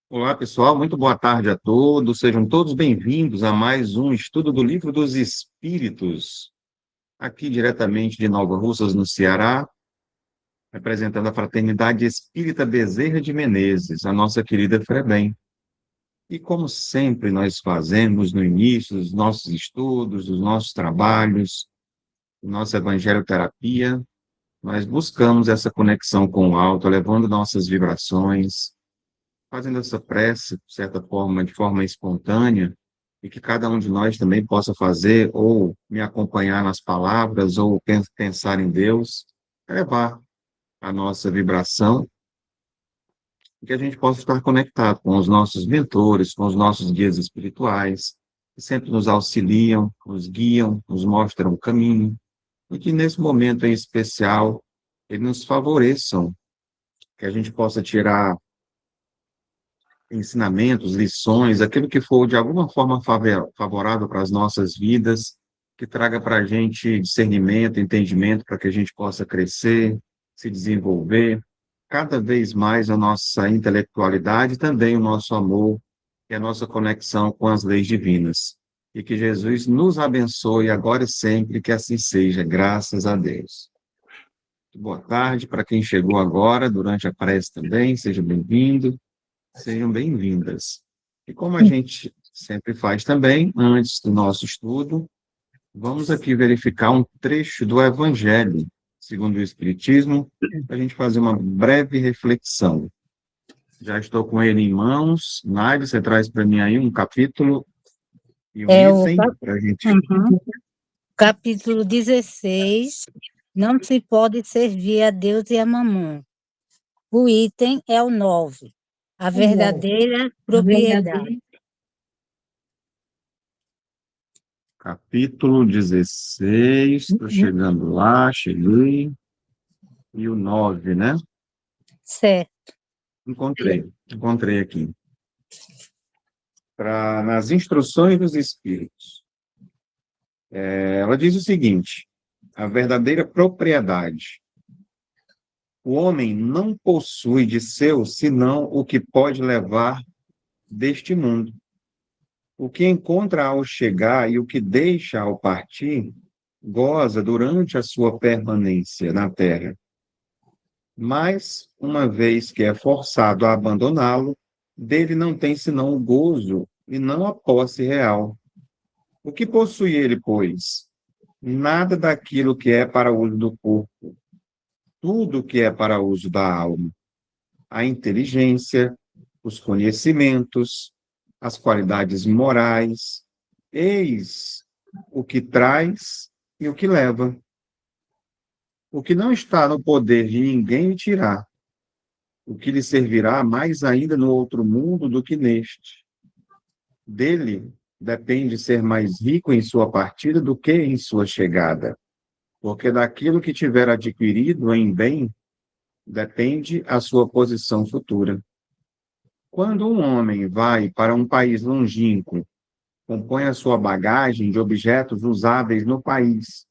Olá, pessoal, muito boa tarde a todos. Sejam todos bem-vindos a mais um estudo do Livro dos Espíritos, aqui diretamente de Nova Russas, no Ceará, representando a Fraternidade Espírita Bezerra de Menezes, a nossa querida FREBEM. E como sempre nós fazemos no início dos nossos estudos, dos nossos trabalhos, nossa evangelioterapia, nós buscamos essa conexão com o alto, levando nossas vibrações, fazendo essa prece, de certa forma, de forma espontânea, e que cada um de nós também possa fazer, ou me acompanhar nas palavras, ou pensar em Deus, elevar a nossa vibração, e que a gente possa estar conectado com os nossos mentores, com os nossos guias espirituais, que sempre nos auxiliam, nos guiam, nos mostram o caminho, e que nesse momento em especial, eles nos favoreçam, que a gente possa tirar ensinamentos, lições, aquilo que for de alguma forma favorável para as nossas vidas, que traga para a gente discernimento, entendimento, para que a gente possa crescer, se desenvolver, cada vez mais a nossa intelectualidade, e também o nosso amor e a nossa conexão com as leis divinas. E que Jesus nos abençoe agora e sempre, que assim seja, graças a Deus. Boa tarde para quem chegou agora, durante a prece também, seja bem-vindo. Sejam bem-vindas. E como a gente sempre faz também, antes do nosso estudo, vamos aqui verificar um trecho do Evangelho, segundo o Espiritismo, para a gente fazer uma breve reflexão. Já estou com ele em mãos. Nádia, você traz para mim aí um capítulo e um É o item para a gente. Uhum. Capítulo 16. Não se pode servir a Deus e a mamon. O item é o 9. A verdadeira propriedade. Capítulo 16, estou chegando lá, cheguei. E o 9, né? Certo. Encontrei aqui. Nas instruções dos Espíritos. Ela diz o seguinte: a verdadeira propriedade. O homem não possui de seu senão o que pode levar deste mundo. O que encontra ao chegar e o que deixa ao partir, goza durante a sua permanência na terra. Mas, uma vez que é forçado a abandoná-lo, dele não tem senão o gozo e não a posse real. O que possui ele, pois? Nada daquilo que é para o uso do corpo, tudo que é para o uso da alma. A inteligência, os conhecimentos, as qualidades morais, eis o que traz e o que leva. O que não está no poder de ninguém lhe tirar, o que lhe servirá mais ainda no outro mundo do que neste. Dele depende ser mais rico em sua partida do que em sua chegada, porque daquilo que tiver adquirido em bem depende a sua posição futura. Quando um homem vai para um país longínquo, compõe a sua bagagem de objetos usáveis no país,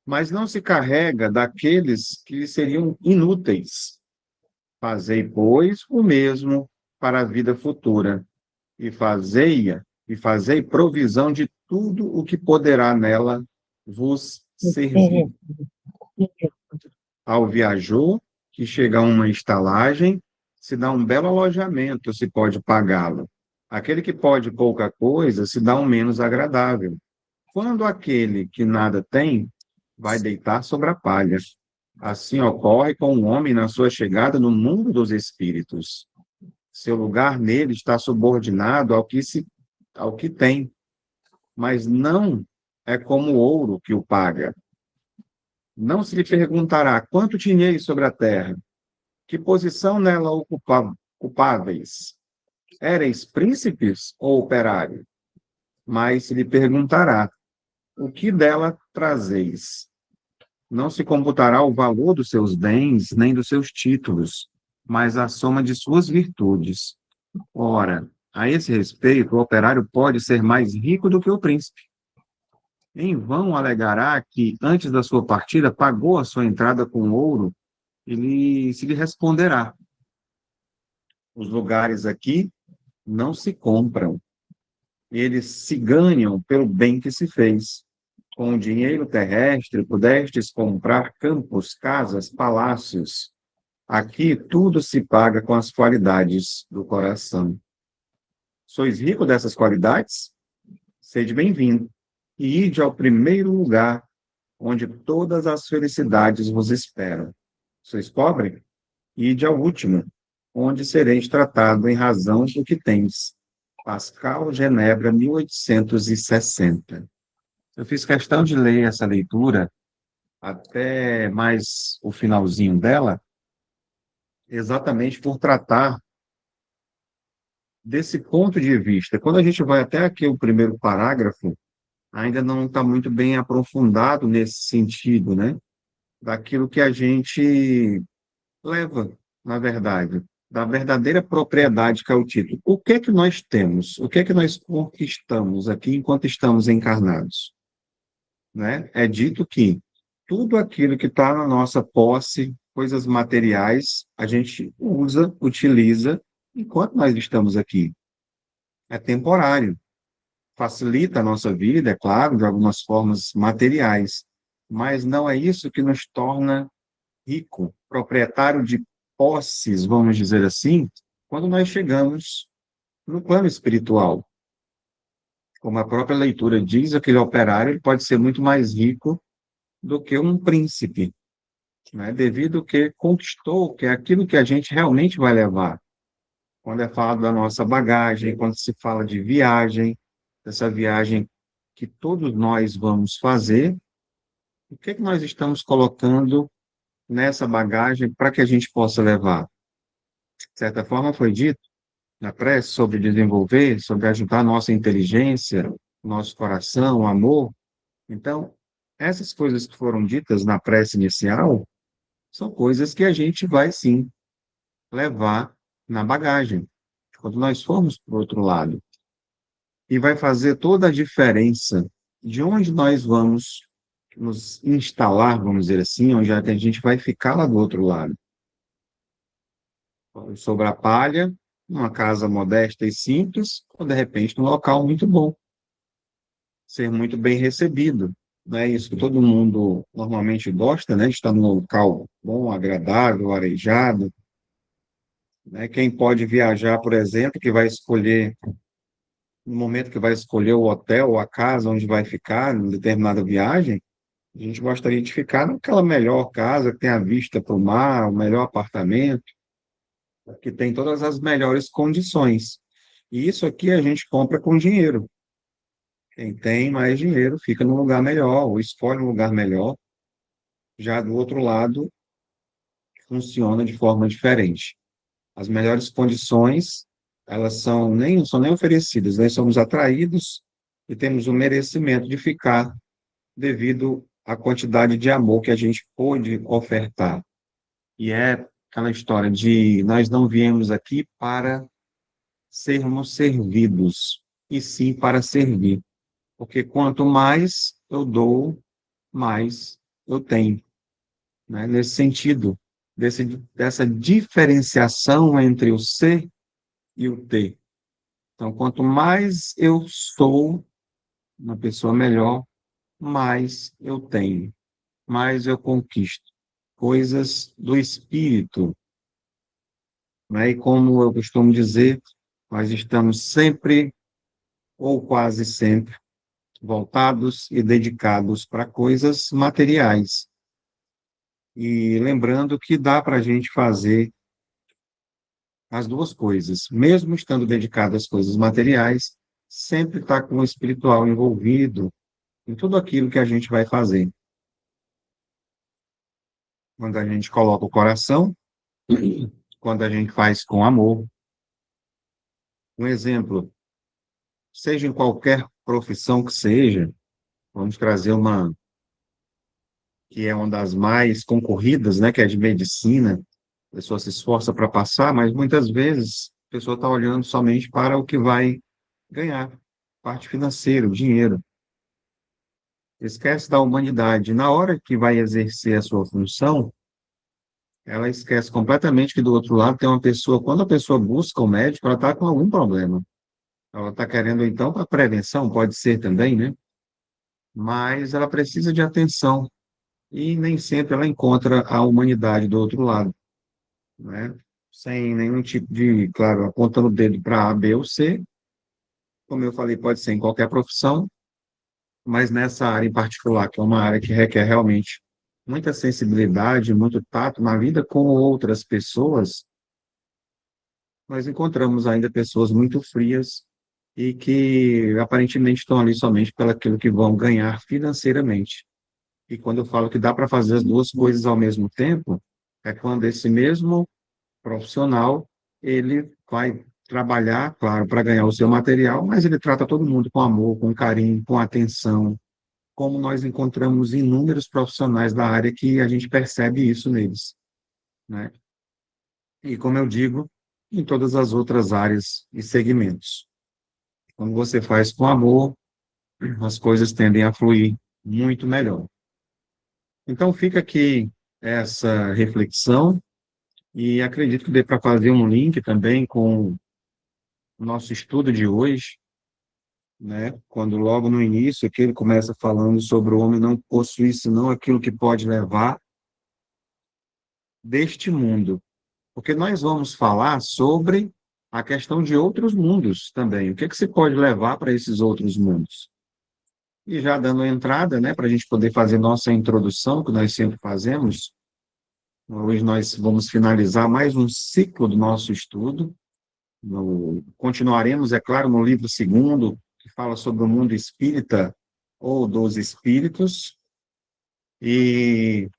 mas não se carrega daqueles que lhe seriam inúteis. Fazei, pois, o mesmo para a vida futura, e fazei provisão de tudo o que poderá nela vos servir. Ao viajor que chega a uma estalagem, se dá um belo alojamento, se pode pagá-lo. Aquele que pode pouca coisa, se dá um menos agradável. Quando aquele que nada tem, vai deitar sobre a palha. Assim ocorre com o homem na sua chegada no mundo dos espíritos. Seu lugar nele está subordinado ao que tem, mas não é como o ouro que o paga. Não se lhe perguntará quanto tinhais sobre a terra, que posição nela ocupáveis. Éreis príncipes ou operário? Mas se lhe perguntará, o que dela trazeis? Não se computará o valor dos seus bens, nem dos seus títulos, mas a soma de suas virtudes. Ora, a esse respeito, o operário pode ser mais rico do que o príncipe. Em vão alegará que, antes da sua partida, pagou a sua entrada com ouro, se lhe responderá. Os lugares aqui não se compram, eles se ganham pelo bem que se fez. Com o dinheiro terrestre, pudestes comprar campos, casas, palácios. Aqui tudo se paga com as qualidades do coração. Sois rico dessas qualidades? Sede bem-vindo. E ide ao primeiro lugar, onde todas as felicidades vos esperam. Sois pobre? Ide ao último, onde sereis tratado em razão do que tens. Pascal, Genebra, 1860. Eu fiz questão de ler essa leitura até mais o finalzinho dela, exatamente por tratar desse ponto de vista. Quando a gente vai até aqui o primeiro parágrafo, ainda não está muito bem aprofundado nesse sentido, né? Daquilo que a gente leva, na verdade, da verdadeira propriedade que é o título. O que é que nós temos? O que é que nós conquistamos aqui enquanto estamos encarnados? Né? É dito que tudo aquilo que está na nossa posse, coisas materiais, a gente usa, utiliza enquanto nós estamos aqui. É temporário. Facilita a nossa vida, é claro, de algumas formas materiais, mas não é isso que nos torna rico, proprietário de posses, vamos dizer assim, quando nós chegamos no plano espiritual. Como a própria leitura diz, aquele operário ele pode ser muito mais rico do que um príncipe, né? Devido que conquistou, que é aquilo que a gente realmente vai levar. Quando é falado da nossa bagagem, quando se fala de viagem, dessa viagem que todos nós vamos fazer, o que é que nós estamos colocando nessa bagagem para que a gente possa levar? De certa forma, foi dito na prece sobre desenvolver, sobre ajudar a nossa inteligência, nosso coração, o amor. Então, essas coisas que foram ditas na prece inicial são coisas que a gente vai, sim, levar na bagagem, quando nós formos para o outro lado. E vai fazer toda a diferença de onde nós vamos nos instalar, vamos dizer assim, onde a gente vai ficar lá do outro lado. Sobre a palha, numa casa modesta e simples, ou de repente num local muito bom, ser muito bem recebido. Não é isso que todo mundo normalmente gosta, né? De estar num local bom, agradável, arejado, né? Quem pode viajar, por exemplo, que vai escolher, no momento que vai escolher o hotel ou a casa onde vai ficar, em determinada viagem, a gente gostaria de ficar naquela melhor casa que tem a vista para o mar, o melhor apartamento, que tem todas as melhores condições. E isso aqui a gente compra com dinheiro. Quem tem mais dinheiro fica num lugar melhor, ou escolhe um lugar melhor. Já do outro lado, funciona de forma diferente. As melhores condições, elas não são nem oferecidas, nós somos atraídos e temos o merecimento de ficar devido à quantidade de amor que a gente pôde ofertar. E é aquela história de nós não viemos aqui para sermos servidos, e sim para servir. Porque quanto mais eu dou, mais eu tenho, né? Nesse sentido, dessa diferenciação entre o ser e o ter. Então, quanto mais eu sou uma pessoa melhor, mais eu tenho, mais eu conquisto coisas do espírito, né? E como eu costumo dizer, nós estamos sempre, ou quase sempre, voltados e dedicados para coisas materiais. E lembrando que dá para a gente fazer as duas coisas, mesmo estando dedicado às coisas materiais, sempre está com o espiritual envolvido em tudo aquilo que a gente vai fazer. Quando a gente coloca o coração, quando a gente faz com amor. Um exemplo, seja em qualquer profissão que seja, vamos trazer uma que é uma das mais concorridas, né, que é a de medicina. A pessoa se esforça para passar, mas muitas vezes a pessoa está olhando somente para o que vai ganhar, parte financeira, o dinheiro. Esquece da humanidade. Na hora que vai exercer a sua função, ela esquece completamente que do outro lado tem uma pessoa, quando a pessoa busca o médico, ela está com algum problema. Ela está querendo, então, para prevenção, pode ser também, né? Mas ela precisa de atenção e nem sempre ela encontra a humanidade do outro lado, né? Sem nenhum tipo de, claro, apontando o dedo para A, B ou C, como eu falei, pode ser em qualquer profissão, mas nessa área em particular, que é uma área que requer realmente muita sensibilidade, muito tato na vida com outras pessoas, nós encontramos ainda pessoas muito frias e que aparentemente estão ali somente pelo aquilo que vão ganhar financeiramente. E quando eu falo que dá para fazer as duas coisas ao mesmo tempo, é quando esse mesmo profissional, ele vai trabalhar, claro, para ganhar o seu material, mas ele trata todo mundo com amor, com carinho, com atenção, como nós encontramos inúmeros profissionais da área que a gente percebe isso neles, né? E como eu digo, em todas as outras áreas e segmentos. Quando você faz com amor, as coisas tendem a fluir muito melhor. Então fica aqui essa reflexão e acredito que dê para fazer um link também com o nosso estudo de hoje, né? Quando logo no início aqui ele começa falando sobre o homem não possuir senão aquilo que pode levar deste mundo, porque nós vamos falar sobre a questão de outros mundos também. O que é que se pode levar para esses outros mundos? E já dando entrada, né, para a gente poder fazer nossa introdução, que nós sempre fazemos, hoje nós vamos finalizar mais um ciclo do nosso estudo. Continuaremos, é claro, no livro segundo, que fala sobre o mundo espírita ou dos espíritos, e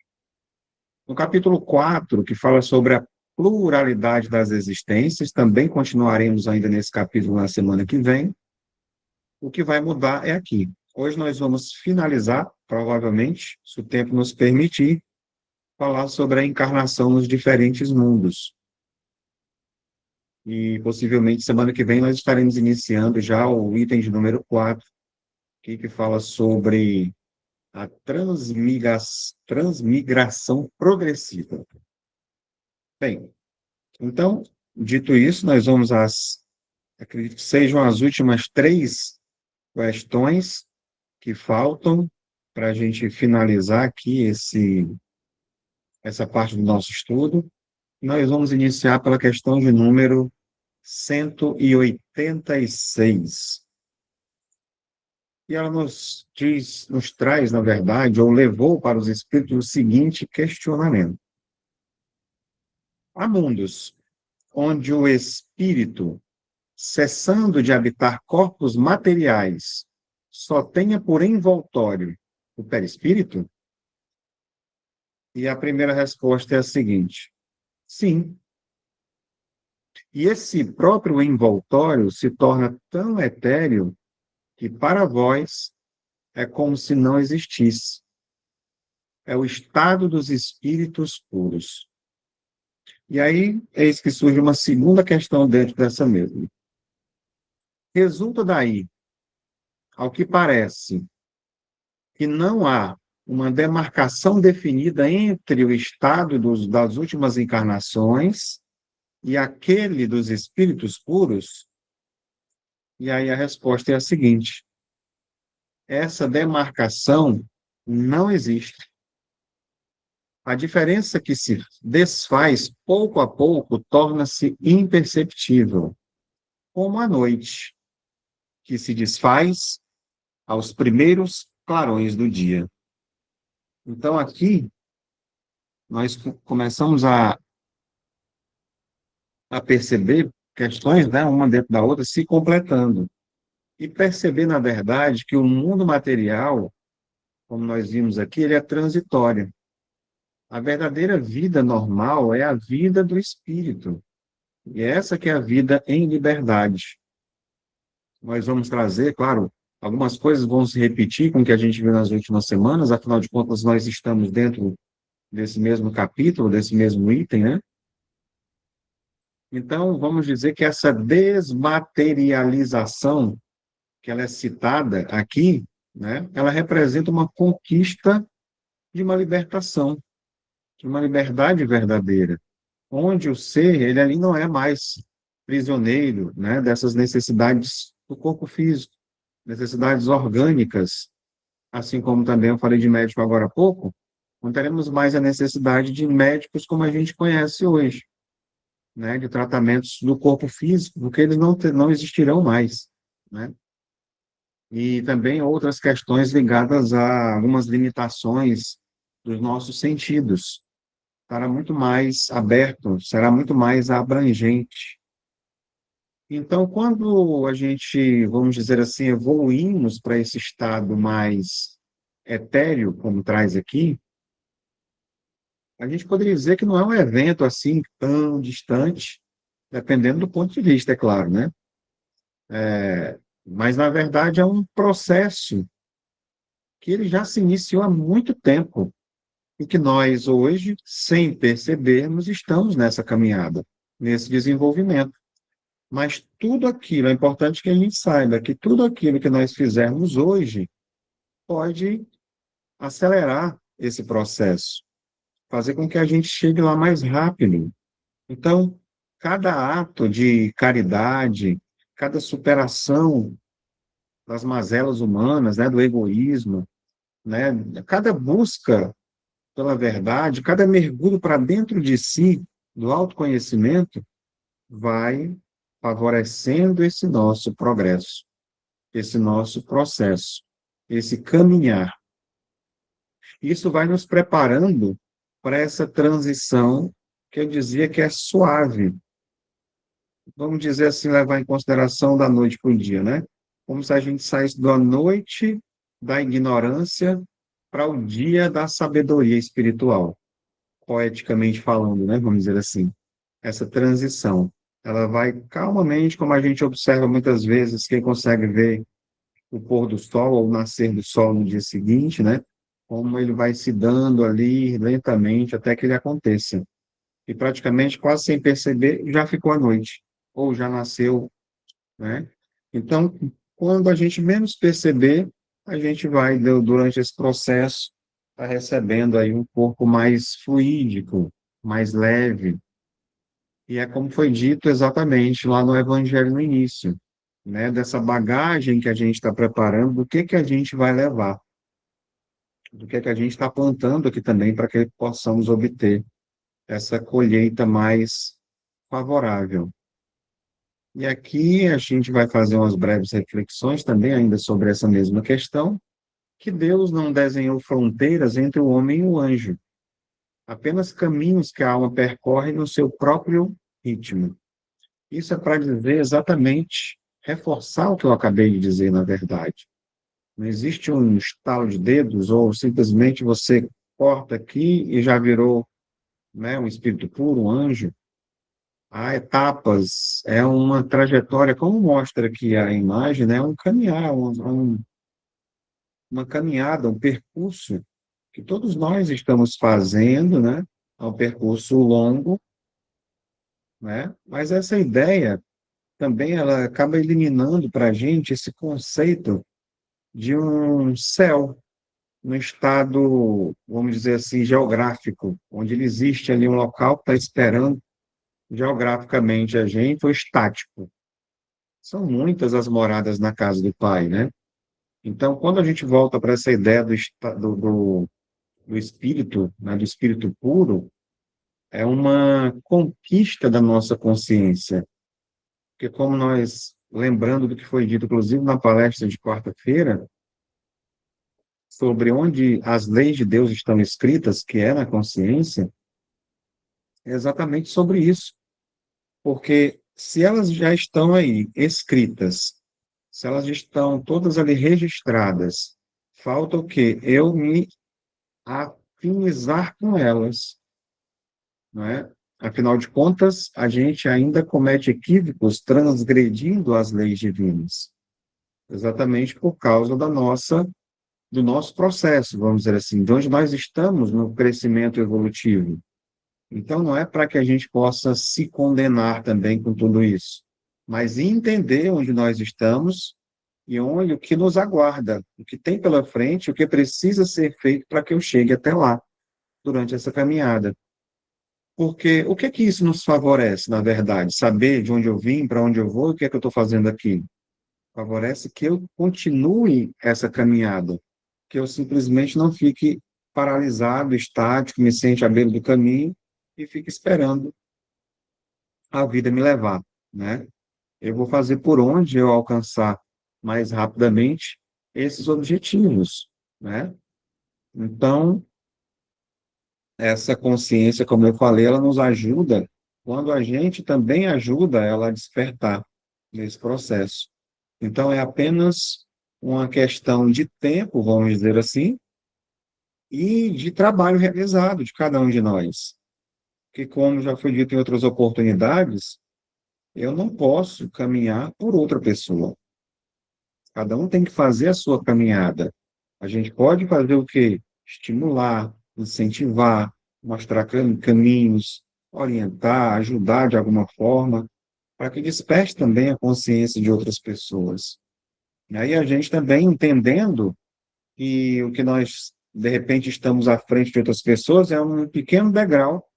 no capítulo 4 que fala sobre a pluralidade das existências, também continuaremos ainda nesse capítulo na semana que vem. O que vai mudar é aqui. Hoje nós vamos finalizar, provavelmente, se o tempo nos permitir, falar sobre a encarnação nos diferentes mundos. E possivelmente semana que vem nós estaremos iniciando já o item de número 4, que fala sobre a transmigração progressiva. Bem, então, dito isso, nós vamos acredito que sejam as últimas 3 questões que faltam para a gente finalizar aqui essa parte do nosso estudo. Nós vamos iniciar pela questão de número 186. E ela nos diz, nos traz, na verdade, ou levou para os espíritos o seguinte questionamento: há mundos onde o espírito, cessando de habitar corpos materiais, só tenha por envoltório o perispírito? E a primeira resposta é a seguinte: sim. E esse próprio envoltório se torna tão etéreo que para vós é como se não existisse. É o estado dos espíritos puros. E aí, eis que surge uma segunda questão dentro dessa mesma. Resulta daí, ao que parece, que não há uma demarcação definida entre o estado das últimas encarnações e aquele dos espíritos puros? E aí a resposta é a seguinte: essa demarcação não existe. A diferença que se desfaz pouco a pouco torna-se imperceptível, como a noite, que se desfaz aos primeiros clarões do dia. Então, aqui, nós começamos a perceber questões, né, uma dentro da outra, se completando. E perceber, na verdade, que o mundo material, como nós vimos aqui, ele é transitório. A verdadeira vida normal é a vida do espírito. E essa que é a vida em liberdade. Nós vamos trazer, claro, algumas coisas vão se repetir com o que a gente viu nas últimas semanas, afinal de contas, nós estamos dentro desse mesmo capítulo, desse mesmo item, né? Então, vamos dizer que essa desmaterialização que ela é citada aqui, né, ela representa uma conquista de uma libertação, de uma liberdade verdadeira, onde o ser, ele ali não é mais prisioneiro, né, dessas necessidades do corpo físico, necessidades orgânicas, assim como também eu falei de médico agora há pouco, não teremos mais a necessidade de médicos como a gente conhece hoje, né, de tratamentos do corpo físico, porque eles não existirão mais, né? E também outras questões ligadas a algumas limitações dos nossos sentidos. Será muito mais aberto, será muito mais abrangente. Então, quando a gente, vamos dizer assim, evoluímos para esse estado mais etéreo, como traz aqui, a gente poderia dizer que não é um evento assim tão distante, dependendo do ponto de vista, é claro, né? Mas, na verdade, é um processo que ele já se iniciou há muito tempo e que nós, hoje, sem percebermos, estamos nessa caminhada, nesse desenvolvimento. Mas tudo aquilo, é importante que a gente saiba que tudo aquilo que nós fizermos hoje pode acelerar esse processo, fazer com que a gente chegue lá mais rápido. Então, cada ato de caridade, cada superação das mazelas humanas, né, do egoísmo, né, cada busca pela verdade, cada mergulho para dentro de si, do autoconhecimento, vai favorecendo esse nosso progresso, esse nosso processo, esse caminhar. Isso vai nos preparando para essa transição que eu dizia que é suave. Vamos dizer assim, levar em consideração da noite para o dia, né? Como se a gente saísse da noite da ignorância para o dia da sabedoria espiritual, poeticamente falando, né? Vamos dizer assim. Essa transição. Ela vai calmamente, como a gente observa muitas vezes, quem consegue ver o pôr do sol ou o nascer do sol no dia seguinte, né? Como ele vai se dando ali lentamente até que ele aconteça. E praticamente, quase sem perceber, já ficou a noite, ou já nasceu, né? Então, quando a gente menos perceber, a gente vai, durante esse processo, tá recebendo aí um corpo mais fluídico, mais leve, e é como foi dito exatamente lá no Evangelho no início, né? Dessa bagagem que a gente está preparando, do que a gente vai levar, do que a gente está plantando aqui também para que possamos obter essa colheita mais favorável. E aqui a gente vai fazer umas breves reflexões também ainda sobre essa mesma questão, que Deus não desenhou fronteiras entre o homem e o anjo, apenas caminhos que a alma percorre no seu próprio ritmo. Isso é para dizer exatamente, reforçar o que eu acabei de dizer, na verdade. Não existe um estalo de dedos ou simplesmente você corta aqui e já virou, né, um espírito puro, um anjo. Há etapas, é uma trajetória, como mostra aqui a imagem, né, um caminhar, uma caminhada, um percurso que todos nós estamos fazendo, né? É um percurso longo, né? Mas essa ideia também ela acaba eliminando para a gente esse conceito de um céu no estado, vamos dizer assim, geográfico, onde ele existe ali um local que está esperando geograficamente a gente, ou estático. São muitas as moradas na casa do Pai, né? Então, quando a gente volta para essa ideia do espírito, né, do espírito puro, é uma conquista da nossa consciência. Porque como nós, lembrando do que foi dito, inclusive, na palestra de quarta-feira, sobre onde as leis de Deus estão escritas, que é na consciência, é exatamente sobre isso. Porque se elas já estão aí escritas, se elas estão todas ali registradas, falta o quê? Eu me afinizar com elas, não é? Afinal de contas, a gente ainda comete equívocos transgredindo as leis divinas, exatamente por causa do nosso processo, vamos dizer assim, de onde nós estamos no crescimento evolutivo. Então, não é para que a gente possa se condenar também com tudo isso, mas entender onde nós estamos e onde o que nos aguarda, o que tem pela frente, o que precisa ser feito para que eu chegue até lá. durante essa caminhada. Porque o que é que isso nos favorece, na verdade? Saber de onde eu vim, para onde eu vou e o que é que eu estou fazendo aqui. Favorece que eu continue essa caminhada, que eu simplesmente não fique paralisado, estático, me sente à beira do caminho e fique esperando a vida me levar, né? Eu vou fazer por onde eu alcançar mais rapidamente esses objetivos, né? Então, essa consciência, como eu falei, ela nos ajuda quando a gente também ajuda ela a despertar nesse processo. Então, é apenas uma questão de tempo, vamos dizer assim, e de trabalho realizado de cada um de nós. Que, como já foi dito em outras oportunidades, eu não posso caminhar por outra pessoa. Cada um tem que fazer a sua caminhada. A gente pode fazer o quê? Estimular, incentivar, mostrar caminhos, orientar, ajudar de alguma forma, para que desperte também a consciência de outras pessoas. E aí a gente também entendendo que o que nós, de repente, estamos à frente de outras pessoas é um pequeno degrau,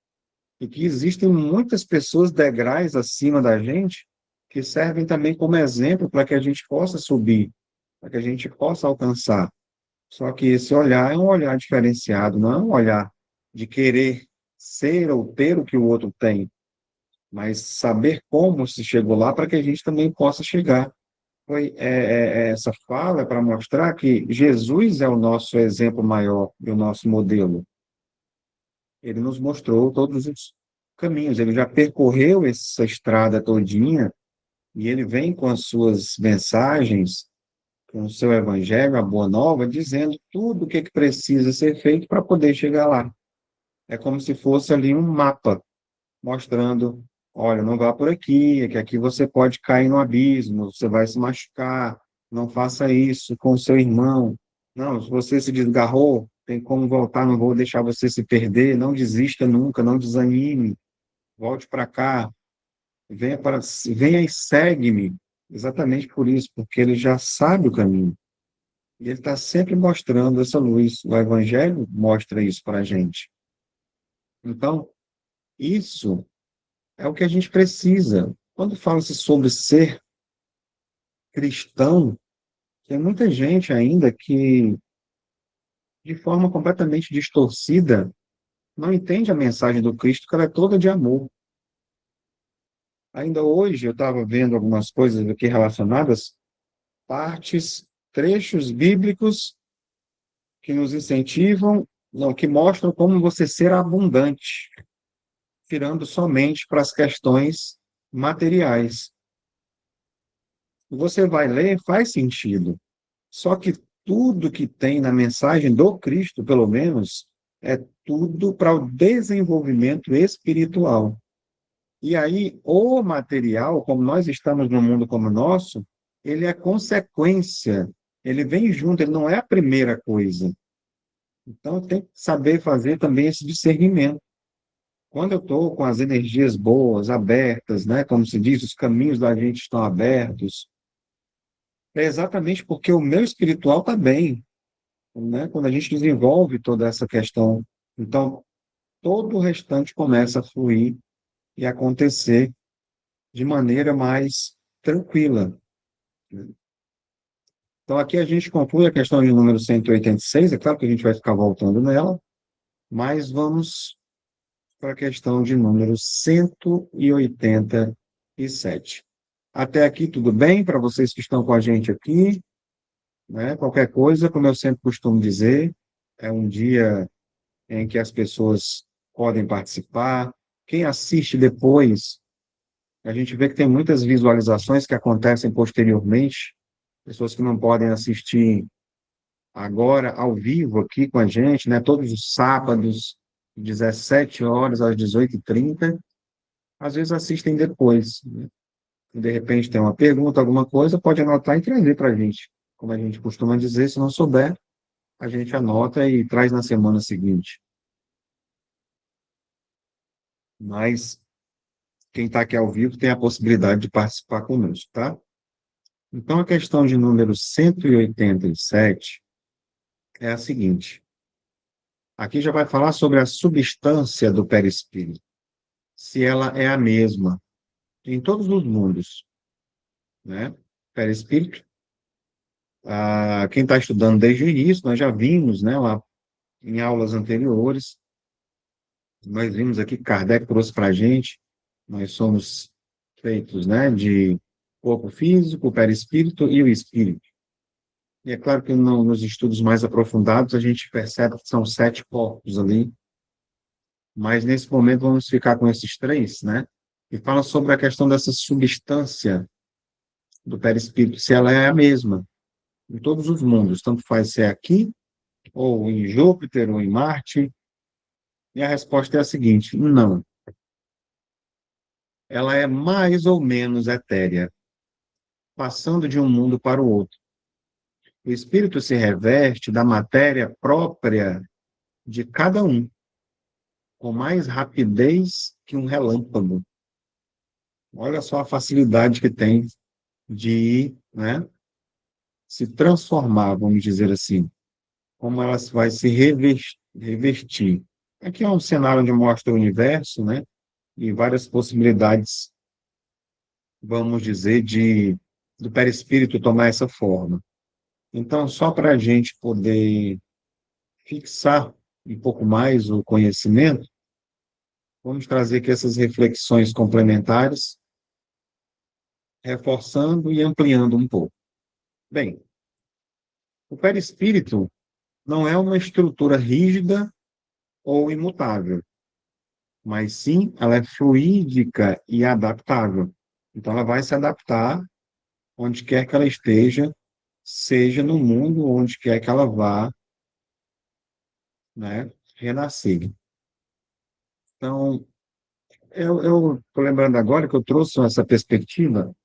e que existem muitas pessoas degraus acima da gente que servem também como exemplo para que a gente possa subir, para que a gente possa alcançar. Só que esse olhar é um olhar diferenciado, não é um olhar de querer ser ou ter o que o outro tem, mas saber como se chegou lá para que a gente também possa chegar. Essa fala é para mostrar que Jesus é o nosso exemplo maior e o nosso modelo. Ele nos mostrou todos os caminhos, ele já percorreu essa estrada todinha e ele vem com as suas mensagens, com o seu evangelho, a boa nova, dizendo tudo o que precisa ser feito para poder chegar lá. É como se fosse ali um mapa mostrando, olha, não vá por aqui, é que aqui você pode cair no abismo, você vai se machucar, não faça isso com o seu irmão. Não, se você se desgarrou, tem como voltar, não vou deixar você se perder, não desista nunca, não desanime, volte para cá, venha e segue-me. Exatamente por isso, porque ele já sabe o caminho. E ele está sempre mostrando essa luz. O Evangelho mostra isso para a gente. Então, isso é o que a gente precisa. Quando fala-se sobre ser cristão, tem muita gente ainda que, de forma completamente distorcida, não entende a mensagem do Cristo, que ela é toda de amor. Ainda hoje eu estava vendo algumas coisas aqui relacionadas, partes, trechos bíblicos que nos incentivam, não, que mostram como você ser abundante, tirando somente para as questões materiais. Você vai ler, faz sentido. Só que tudo que tem na mensagem do Cristo, pelo menos, é tudo para o desenvolvimento espiritual. E aí, o material, como nós estamos num mundo como o nosso, ele é consequência, ele vem junto, ele não é a primeira coisa. Então, tem que saber fazer também esse discernimento. Quando eu estou com as energias boas, abertas, né, como se diz, os caminhos da gente estão abertos, é exatamente porque o meu espiritual está bem, né? Quando a gente desenvolve toda essa questão, então todo o restante começa a fluir e acontecer de maneira mais tranquila. Então aqui a gente conclui a questão de número 186, é claro que a gente vai ficar voltando nela, mas vamos para a questão de número 187. Até aqui tudo bem para vocês que estão com a gente aqui, né? Qualquer coisa, como eu sempre costumo dizer, é um dia em que as pessoas podem participar. Quem assiste depois, a gente vê que tem muitas visualizações que acontecem posteriormente, pessoas que não podem assistir agora ao vivo aqui com a gente, né? Todos os sábados, 17 horas às 18h30, às vezes assistem depois, né? De repente tem uma pergunta, alguma coisa, pode anotar e trazer para a gente. Como a gente costuma dizer, se não souber, a gente anota e traz na semana seguinte. Mas quem está aqui ao vivo tem a possibilidade de participar conosco, tá? Então, a questão de número 187 é a seguinte: Aqui já vai falar sobre a substância do perispírito, se ela é a mesma em todos os mundos, né? Perispírito, quem está estudando desde o início, nós já vimos, né, lá em aulas anteriores, nós vimos aqui, Kardec trouxe para a gente, nós somos feitos, né, de corpo físico, perispírito e o espírito. E é claro que nos estudos mais aprofundados a gente percebe que são 7 corpos ali, mas nesse momento vamos ficar com esses 3, né? E fala sobre a questão dessa substância do perispírito, se ela é a mesma em todos os mundos, tanto faz ser aqui, ou em Júpiter, ou em Marte. E a resposta é a seguinte: não. Ela é mais ou menos etérea, passando de um mundo para o outro. O espírito se reveste da matéria própria de cada um, com mais rapidez que um relâmpago. Olha só a facilidade que tem de, né, se transformar, vamos dizer assim, como ela vai se revestir. Aqui é um cenário onde mostra o universo, né, e várias possibilidades, vamos dizer, do perispírito tomar essa forma. Então, só para a gente poder fixar um pouco mais o conhecimento, vamos trazer aqui essas reflexões complementares, reforçando e ampliando um pouco. Bem, o perispírito não é uma estrutura rígida ou imutável, mas sim ela é fluídica e adaptável. Então, ela vai se adaptar onde quer que ela esteja, seja no mundo onde quer que ela vá, né, renascer. Então, eu estou lembrando agora que eu trouxe essa perspectiva,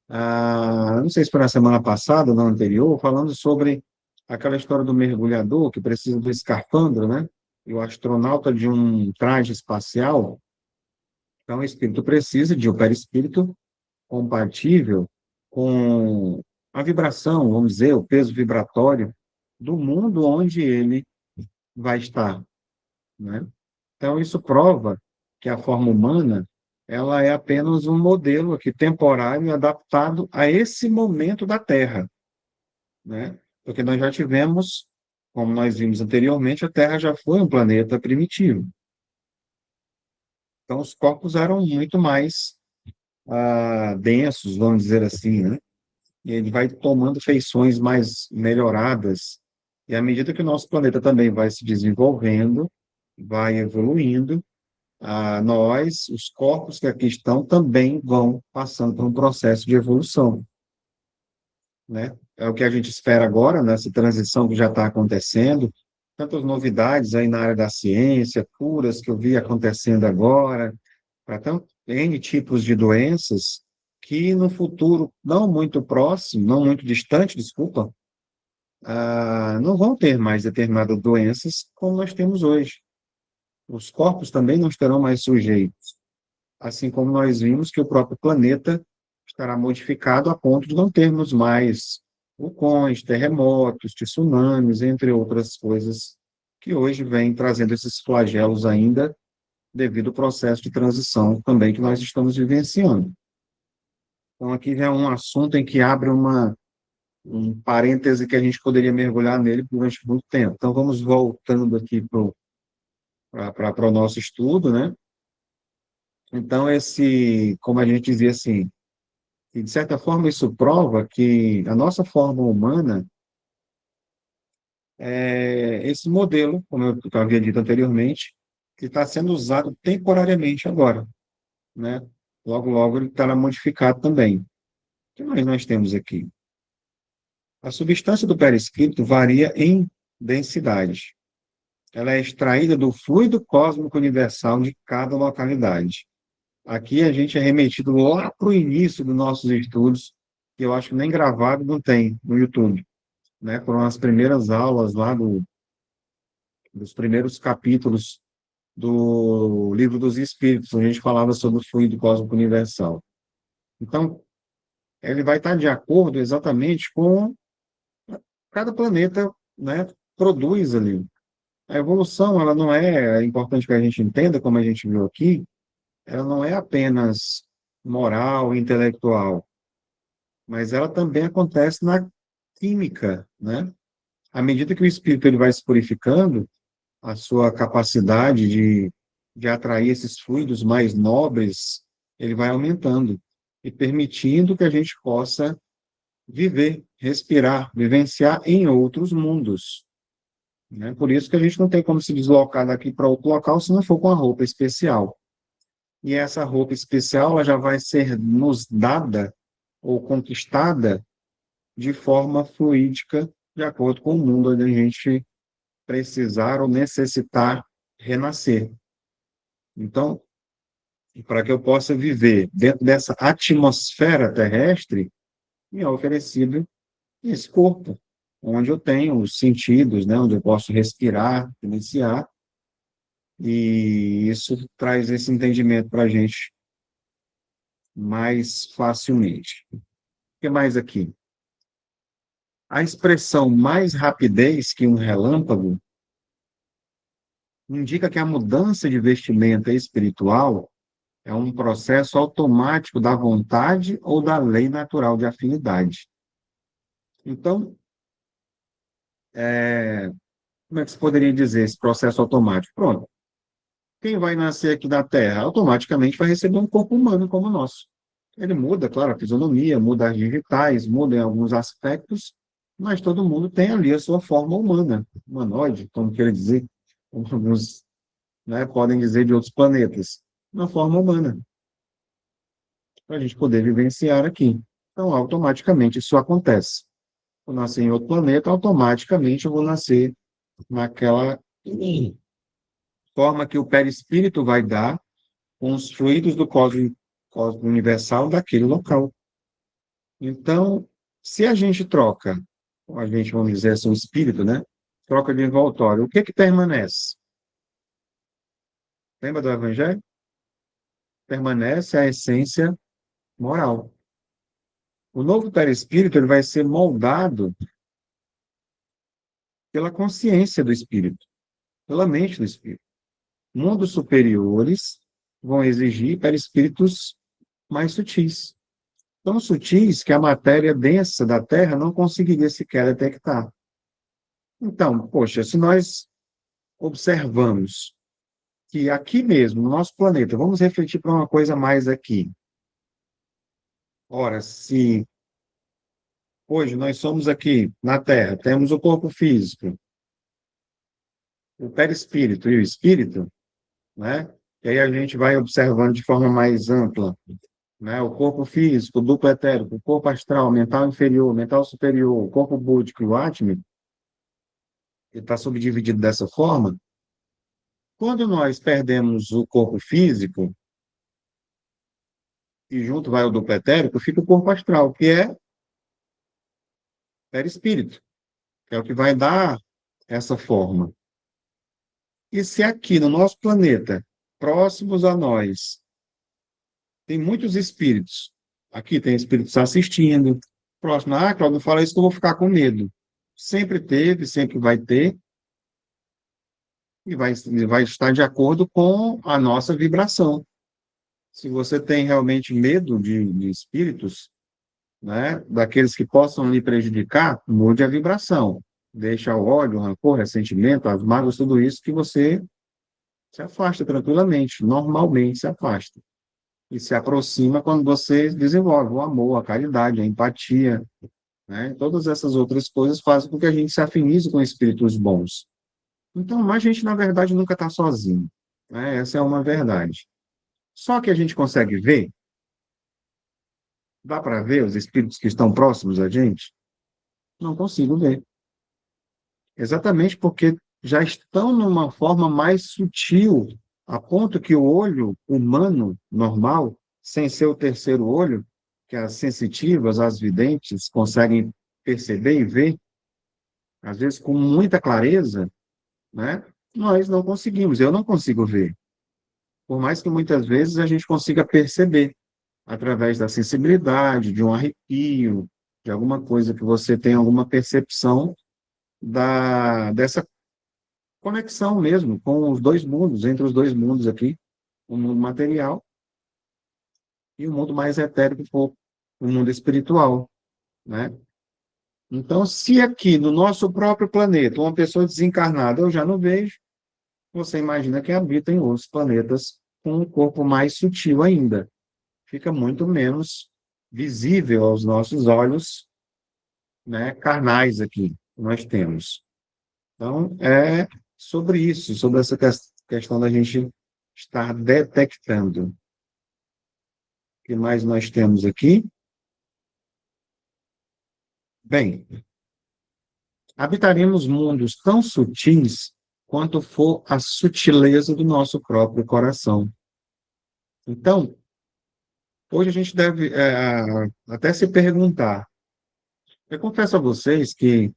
não sei se foi na semana passada ou na anterior, falando sobre aquela história do mergulhador que precisa do escafandro, né? E o astronauta de um traje espacial. Então, o espírito precisa de um perispírito compatível com a vibração, vamos dizer, o peso vibratório do mundo onde ele vai estar, né? Então, isso prova que a forma humana ela é apenas um modelo aqui temporário adaptado a esse momento da Terra, né? Porque nós já tivemos, como nós vimos anteriormente, a Terra já foi um planeta primitivo. Então, os corpos eram muito mais densos, vamos dizer assim, né? E ele vai tomando feições mais melhoradas. E à medida que o nosso planeta também vai se desenvolvendo, vai evoluindo, nós, os corpos que aqui estão, também vão passando por um processo de evolução, né? É o que a gente espera agora, nessa transição que já está acontecendo, tantas novidades aí na área da ciência, curas que eu vi acontecendo agora, para N tipos de doenças, que no futuro não muito próximo, não muito distante, desculpa, não vão ter mais determinadas doenças como nós temos hoje. Os corpos também não estarão mais sujeitos, assim como nós vimos que o próprio planeta estará modificado a ponto de não termos mais vulcões, terremotos, tsunamis, entre outras coisas que hoje vêm trazendo esses flagelos ainda devido ao processo de transição também que nós estamos vivenciando. Então, aqui já é um assunto em que abre um parêntese que a gente poderia mergulhar nele durante muito tempo. Então, vamos voltando aqui para o nosso estudo, né? Então, como a gente dizia assim, e de certa forma isso prova que a nossa forma humana é esse modelo, como eu havia dito anteriormente, que está sendo usado temporariamente agora, né? Logo, logo ele estará modificado também. O que mais nós temos aqui? A substância do perispírito varia em densidade. Ela é extraída do fluido cósmico universal de cada localidade. Aqui a gente é remetido lá para o início dos nossos estudos, que eu acho que nem gravado não tem no YouTube, né? Foram as primeiras aulas lá dos primeiros capítulos do Livro dos Espíritos, onde a gente falava sobre o fluido cósmico universal. Então, ele vai estar de acordo exatamente com cada planeta, né, produz ali. A evolução, ela não é importante que a gente entenda, como a gente viu aqui, ela não é apenas moral, intelectual, mas ela também acontece na química, né? À medida que o espírito ele vai se purificando, a sua capacidade de atrair esses fluidos mais nobres, ele vai aumentando e permitindo que a gente possa viver, respirar, vivenciar em outros mundos, né? Por isso que a gente não tem como se deslocar daqui para outro local se não for com a roupa especial. E essa roupa especial ela já vai ser nos dada ou conquistada de forma fluídica, de acordo com o mundo onde a gente precisar ou necessitar renascer. Então, para que eu possa viver dentro dessa atmosfera terrestre, me é oferecido esse corpo, onde eu tenho os sentidos, né, onde eu posso respirar, iniciar, e isso traz esse entendimento para a gente mais facilmente. O que mais aqui? A expressão mais rapidez que um relâmpago indica que a mudança de vestimenta espiritual é um processo automático da vontade ou da lei natural de afinidade. Então, como é que se poderia dizer esse processo automático? Pronto. Quem vai nascer aqui na Terra automaticamente vai receber um corpo humano como o nosso. Ele muda, claro, a fisionomia, muda as digitais, muda em alguns aspectos, mas todo mundo tem ali a sua forma humana, humanoide, como queira dizer, como alguns, né, podem dizer de outros planetas, uma forma humana, para a gente poder vivenciar aqui. Então, automaticamente isso acontece. Eu nascer em outro planeta, automaticamente eu vou nascer naquela forma que o perispírito vai dar com os fluidos do cosmos universal daquele local. Então, se a gente troca, a gente, vamos dizer assim, o espírito, né? Troca de envoltório, o que que permanece? Lembra do Evangelho? Permanece a essência moral. O novo perispírito ele vai ser moldado pela consciência do espírito, pela mente do espírito. Mundos superiores vão exigir perispíritos mais sutis. Tão sutis que a matéria densa da Terra não conseguiria sequer detectar. Então, poxa, se nós observamos que aqui mesmo, no nosso planeta, vamos refletir para uma coisa mais aqui. Ora, se hoje nós somos aqui na Terra, temos o corpo físico, o perispírito e o espírito, né? E aí a gente vai observando de forma mais ampla, né? O corpo físico, o duplo etérico, o corpo astral, mental inferior, mental superior, o corpo búdico e o Atman, que está subdividido dessa forma. Quando nós perdemos o corpo físico, e junto vai o duplo etérico, fica o corpo astral, que é perispírito, que é o que vai dar essa forma. E se aqui no nosso planeta, próximos a nós, tem muitos espíritos, aqui tem espíritos assistindo, próximo, Cláudio, não fala isso que eu vou ficar com medo. Sempre teve, sempre vai ter, e vai estar de acordo com a nossa vibração. Se você tem realmente medo de espíritos, né, daqueles que possam lhe prejudicar, mude a vibração. Deixa o ódio, o rancor, o ressentimento, as mágoas, tudo isso que você se afasta tranquilamente, normalmente se afasta. E se aproxima quando você desenvolve o amor, a caridade, a empatia, né? Todas essas outras coisas fazem com que a gente se afinize com espíritos bons. Então, a gente, na verdade, nunca está sozinho, né? Essa é uma verdade. Só que a gente consegue ver, dá para ver os espíritos que estão próximos a gente? Não consigo ver. Exatamente porque já estão numa forma mais sutil, a ponto que o olho humano normal, sem ser o terceiro olho, que as sensitivas, as videntes, conseguem perceber e ver, às vezes com muita clareza, né? Nós não conseguimos, eu não consigo ver. Por mais que muitas vezes a gente consiga perceber, através da sensibilidade, de um arrepio, de alguma coisa que você tem alguma percepção dessa conexão mesmo com os dois mundos, entre os dois mundos aqui, o mundo material e o mundo mais etérico, o mundo espiritual, né? Então, se aqui no nosso próprio planeta, uma pessoa desencarnada eu já não vejo, você imagina que habita em outros planetas com um corpo mais sutil ainda. Fica muito menos visível aos nossos olhos, né, carnais aqui que nós temos. Então, é sobre isso, sobre essa questão da gente estar detectando. O que mais nós temos aqui? Bem, habitaremos mundos tão sutis quanto for a sutileza do nosso próprio coração. Então, hoje a gente deve até se perguntar. Eu confesso a vocês que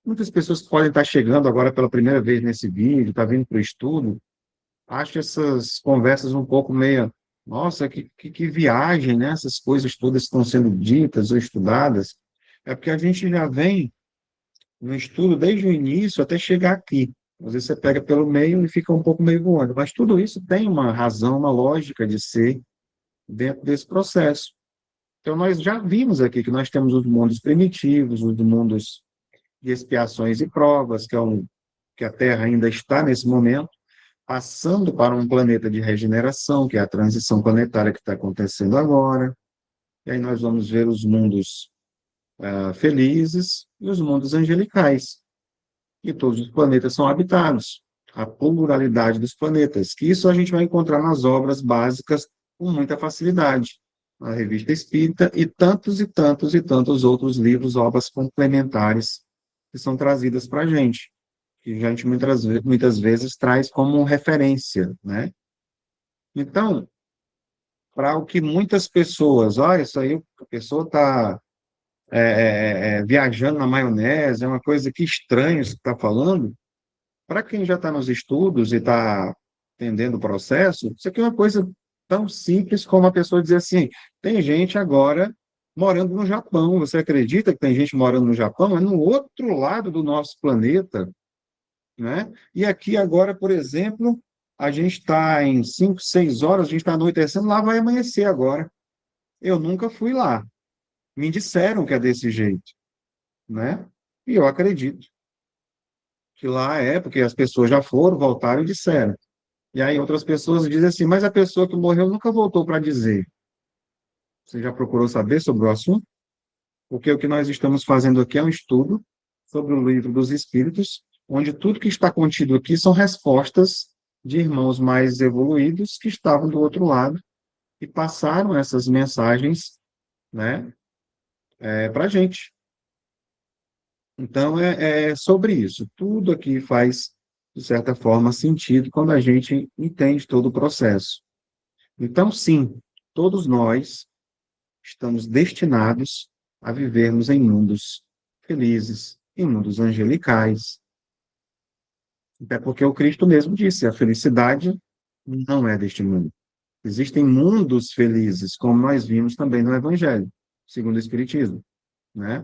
muitas pessoas que podem estar chegando agora pela primeira vez nesse vídeo, está vindo para o estudo, acho essas conversas um pouco meio, nossa, que viagem, né? Essas coisas todas estão sendo ditas ou estudadas. É porque a gente já vem no estudo desde o início até chegar aqui. Às vezes você pega pelo meio e fica um pouco meio voando, mas tudo isso tem uma razão, uma lógica de ser dentro desse processo. Então, nós já vimos aqui que nós temos os mundos primitivos, os mundos de expiações e provas, que a Terra ainda está nesse momento, passando para um planeta de regeneração, que é a transição planetária que está acontecendo agora. E aí nós vamos ver os mundos felizes e os mundos angelicais. E todos os planetas são habitados. A pluralidade dos planetas, que isso a gente vai encontrar nas obras básicas com muita facilidade. Na Revista Espírita e tantos e tantos e tantos outros livros, obras complementares que são trazidas para a gente, que a gente muitas vezes traz como referência, né? Então, para o que muitas pessoas, olha, isso aí, a pessoa está viajando na maionese, é uma coisa que estranha isso que está falando. Para quem já está nos estudos e está entendendo o processo, isso aqui é uma coisa tão simples como a pessoa dizer assim, tem gente agora morando no Japão, você acredita que tem gente morando no Japão? É no outro lado do nosso planeta, né? E aqui agora, por exemplo, a gente está em 5, 6 horas, a gente está anoitecendo, lá vai amanhecer agora. Eu nunca fui lá. Me disseram que é desse jeito, né? E eu acredito que lá é, porque as pessoas já foram, voltaram e disseram. E aí outras pessoas dizem assim, mas a pessoa que morreu nunca voltou para dizer. Você já procurou saber sobre o assunto? Porque o que nós estamos fazendo aqui é um estudo sobre o livro dos Espíritos, onde tudo que está contido aqui são respostas de irmãos mais evoluídos que estavam do outro lado e passaram essas mensagens, né, para a gente. Então, é sobre isso. Tudo aqui faz, de certa forma, sentido quando a gente entende todo o processo. Então, sim, todos nós estamos destinados a vivermos em mundos felizes, em mundos angelicais. Até porque o Cristo mesmo disse, a felicidade não é deste mundo. Existem mundos felizes, como nós vimos também no Evangelho, segundo o Espiritismo, né?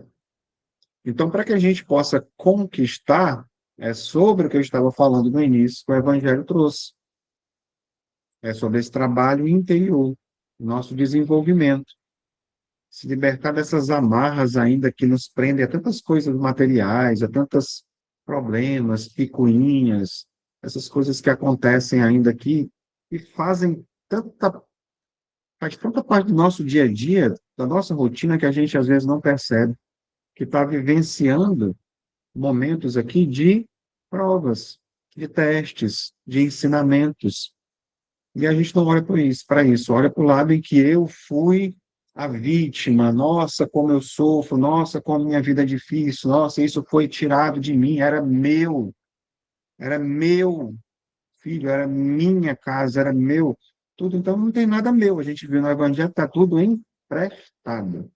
Então, para que a gente possa conquistar, é sobre o que eu estava falando no início, que o Evangelho trouxe. É sobre esse trabalho interior, nosso desenvolvimento. Se libertar dessas amarras ainda que nos prendem a tantas coisas materiais, a tantos problemas, picuinhas, essas coisas que acontecem ainda aqui e faz tanta parte do nosso dia a dia, da nossa rotina, que a gente às vezes não percebe, que está vivenciando momentos aqui de provas, de testes, de ensinamentos. E a gente não olha para isso, olha para o lado em que eu fui a vítima, nossa, como eu sofro, nossa, como minha vida é difícil, nossa, isso foi tirado de mim, era meu filho, era minha casa, era meu, tudo, então não tem nada meu, a gente viu no Evangelho, está tudo emprestado.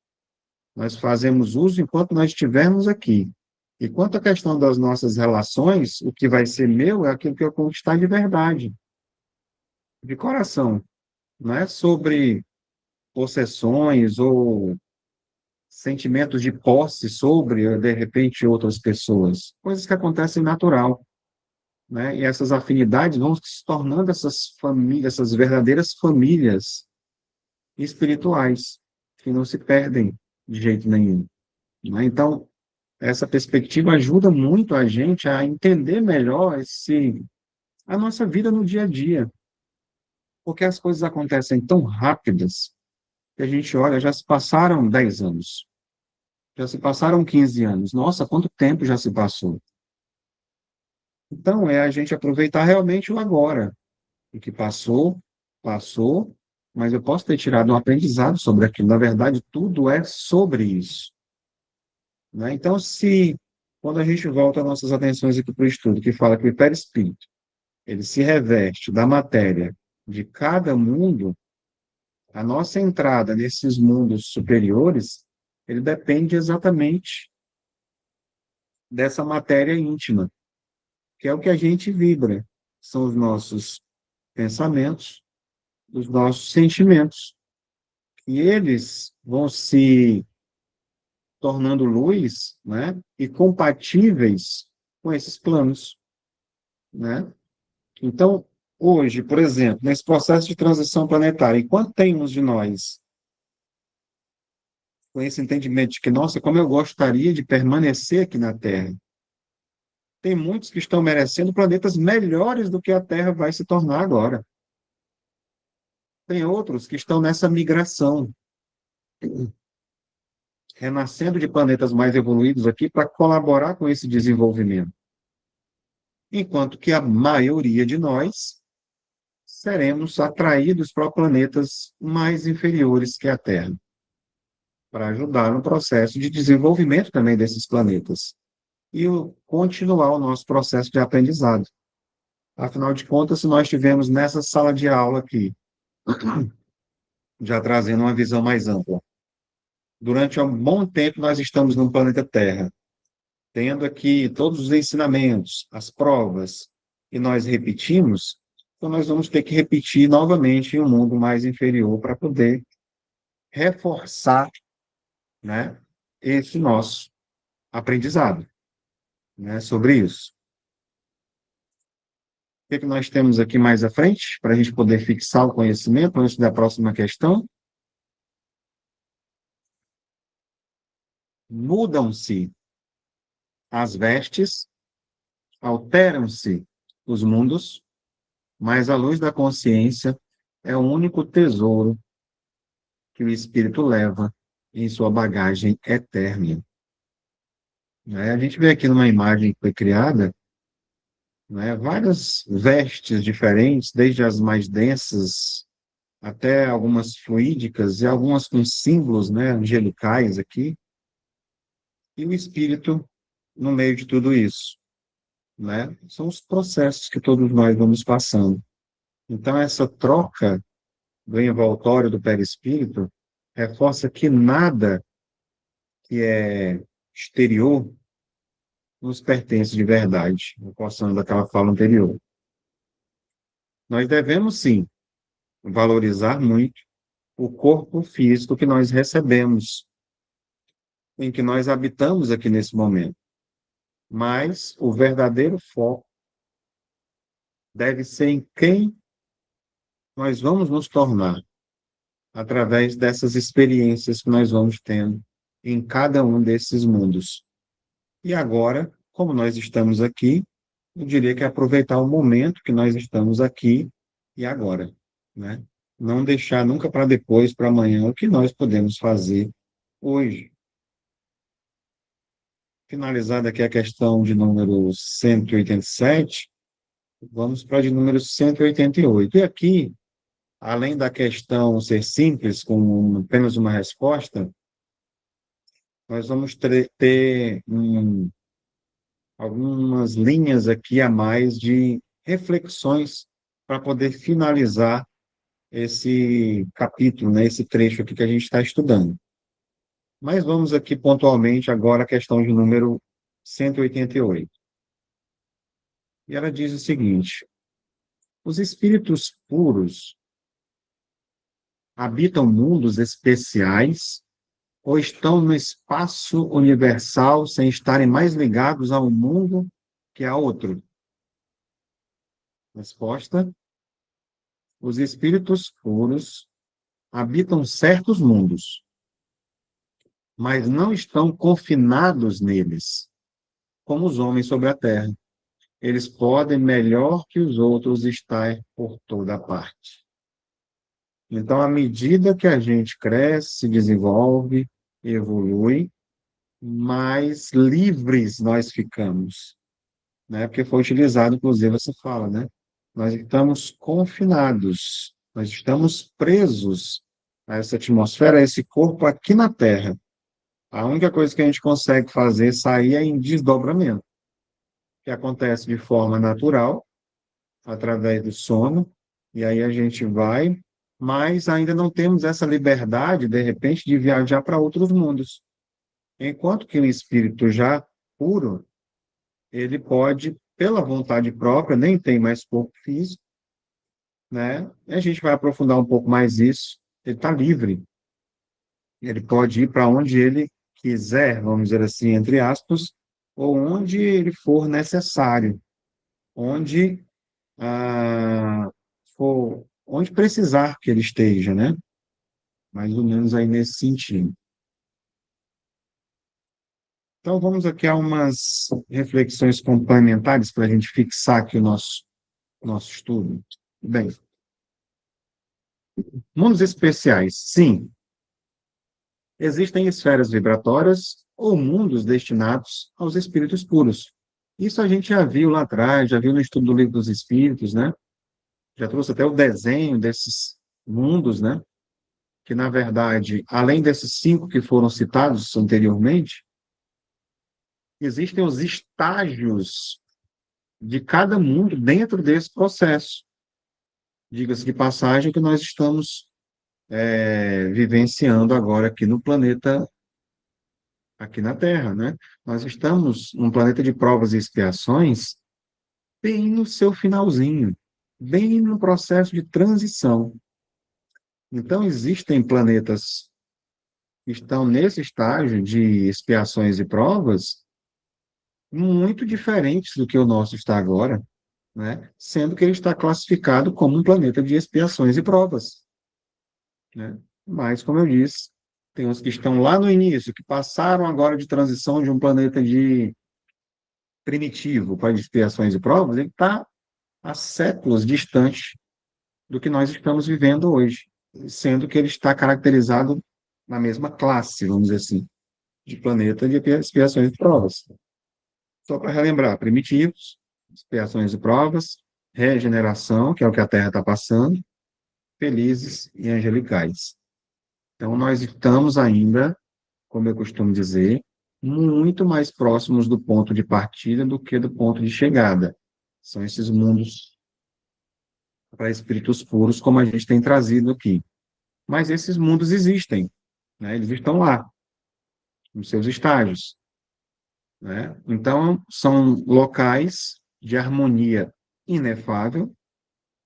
Nós fazemos uso enquanto nós estivermos aqui. E quanto à questão das nossas relações, o que vai ser meu é aquilo que eu conquistar de verdade, de coração. Não é sobre possessões ou sentimentos de posse sobre, de repente, outras pessoas. Coisas que acontecem natural. né? E essas afinidades vão se tornando essas famílias, essas verdadeiras famílias espirituais, que não se perdem de jeito nenhum, né? Então, essa perspectiva ajuda muito a gente a entender melhor a nossa vida no dia a dia, porque as coisas acontecem tão rápidas que a gente olha, já se passaram 10 anos, já se passaram 15 anos. Nossa, quanto tempo já se passou? Então, é a gente aproveitar realmente o agora. O que passou, passou, mas eu posso ter tirado um aprendizado sobre aquilo. Na verdade, tudo é sobre isso, né? Então, quando a gente volta nossas atenções aqui para o estudo, que fala que o perispírito, ele se reveste da matéria de cada mundo, a nossa entrada nesses mundos superiores, ele depende exatamente dessa matéria íntima, que é o que a gente vibra, são os nossos pensamentos, os nossos sentimentos. E eles vão se tornando luz, né, e compatíveis com esses planos, né? Então, hoje, por exemplo, nesse processo de transição planetária, enquanto tem uns de nós com esse entendimento de que, nossa, como eu gostaria de permanecer aqui na Terra, tem muitos que estão merecendo planetas melhores do que a Terra vai se tornar agora. Tem outros que estão nessa migração, renascendo de planetas mais evoluídos aqui para colaborar com esse desenvolvimento. Enquanto que a maioria de nós seremos atraídos para planetas mais inferiores que a Terra, para ajudar no processo de desenvolvimento também desses planetas e continuar o nosso processo de aprendizado. Afinal de contas, se nós estivermos nessa sala de aula aqui, já trazendo uma visão mais ampla, durante um bom tempo nós estamos no planeta Terra, tendo aqui todos os ensinamentos, as provas, e nós repetimos, então nós vamos ter que repetir novamente em um mundo mais inferior para poder reforçar, né, esse nosso aprendizado, né, sobre isso. O que nós temos aqui mais à frente, para a gente poder fixar o conhecimento antes da próxima questão? Mudam-se as vestes, alteram-se os mundos, mas a luz da consciência é o único tesouro que o espírito leva em sua bagagem eterna. A gente vê aqui numa imagem que foi criada, né, várias vestes diferentes, desde as mais densas até algumas fluídicas e algumas com símbolos, né, angelicais aqui, e o espírito no meio de tudo isso, né? São os processos que todos nós vamos passando. Então, essa troca do envoltório do perispírito reforça que nada que é exterior nos pertence de verdade, reforçando aquela fala anterior. Nós devemos, sim, valorizar muito o corpo físico que nós recebemos, em que nós habitamos aqui nesse momento. Mas o verdadeiro foco deve ser em quem nós vamos nos tornar através dessas experiências que nós vamos tendo em cada um desses mundos. E agora, como nós estamos aqui, eu diria que é aproveitar o momento que nós estamos aqui e agora, né? Não deixar nunca para depois, para amanhã, o que nós podemos fazer hoje. Finalizada aqui a questão de número 187, vamos para a de número 188. E aqui, além da questão ser simples, com apenas uma resposta, nós vamos ter algumas linhas aqui a mais de reflexões para poder finalizar esse capítulo, né, esse trecho aqui que a gente está estudando. Mas vamos aqui pontualmente agora à questão de número 188. E ela diz o seguinte: os espíritos puros habitam mundos especiais ou estão no espaço universal sem estarem mais ligados a um mundo que a outro? Resposta: os espíritos puros habitam certos mundos, mas não estão confinados neles, como os homens sobre a terra. Eles podem, melhor que os outros, estar por toda parte. Então, à medida que a gente cresce, se desenvolve, evolui, mais livres nós ficamos, né? Porque foi utilizado, inclusive, essa fala, né? Nós estamos confinados, nós estamos presos a essa atmosfera, a esse corpo aqui na Terra. A única coisa que a gente consegue fazer é sair é em desdobramento, que acontece de forma natural, através do sono, e aí a gente vai, mas ainda não temos essa liberdade, de repente, de viajar para outros mundos. Enquanto que o espírito já puro, ele pode, pela vontade própria, nem tem mais corpo físico, né? E a gente vai aprofundar um pouco mais isso. Ele está livre. Ele pode ir para onde ele quiser, vamos dizer assim, entre aspas, ou onde ele for necessário, onde onde precisar que ele esteja, né? Mais ou menos aí nesse sentido. Então, vamos aqui a umas reflexões complementares para a gente fixar aqui o nosso estudo. Bem, mundos especiais, sim. Existem esferas vibratórias ou mundos destinados aos espíritos puros. Isso a gente já viu lá atrás, já viu no estudo do Livro dos Espíritos, né? Já trouxe até o desenho desses mundos, né? Que, na verdade, além desses 5 que foram citados anteriormente, existem os estágios de cada mundo dentro desse processo. Diga-se de passagem que nós estamos vivenciando agora aqui no planeta, aqui na Terra, né? Nós estamos num planeta de provas e expiações bem no seu finalzinho, bem no processo de transição. Então, existem planetas que estão nesse estágio de expiações e provas muito diferentes do que o nosso está agora, né? Sendo que ele está classificado como um planeta de expiações e provas, né? Mas, como eu disse, tem os que estão lá no início, que passaram agora de transição de um planeta de primitivo para expiações e provas, ele está há séculos distante do que nós estamos vivendo hoje, sendo que ele está caracterizado na mesma classe, vamos dizer assim, de planeta de expiações e provas. Só para relembrar, primitivos, expiações e provas, regeneração, que é o que a Terra está passando, felizes e angelicais. Então, nós estamos ainda, como eu costumo dizer, muito mais próximos do ponto de partida do que do ponto de chegada. São esses mundos para espíritos puros, como a gente tem trazido aqui. Mas esses mundos existem, né? Eles estão lá, nos seus estágios, né? Então, são locais de harmonia inefável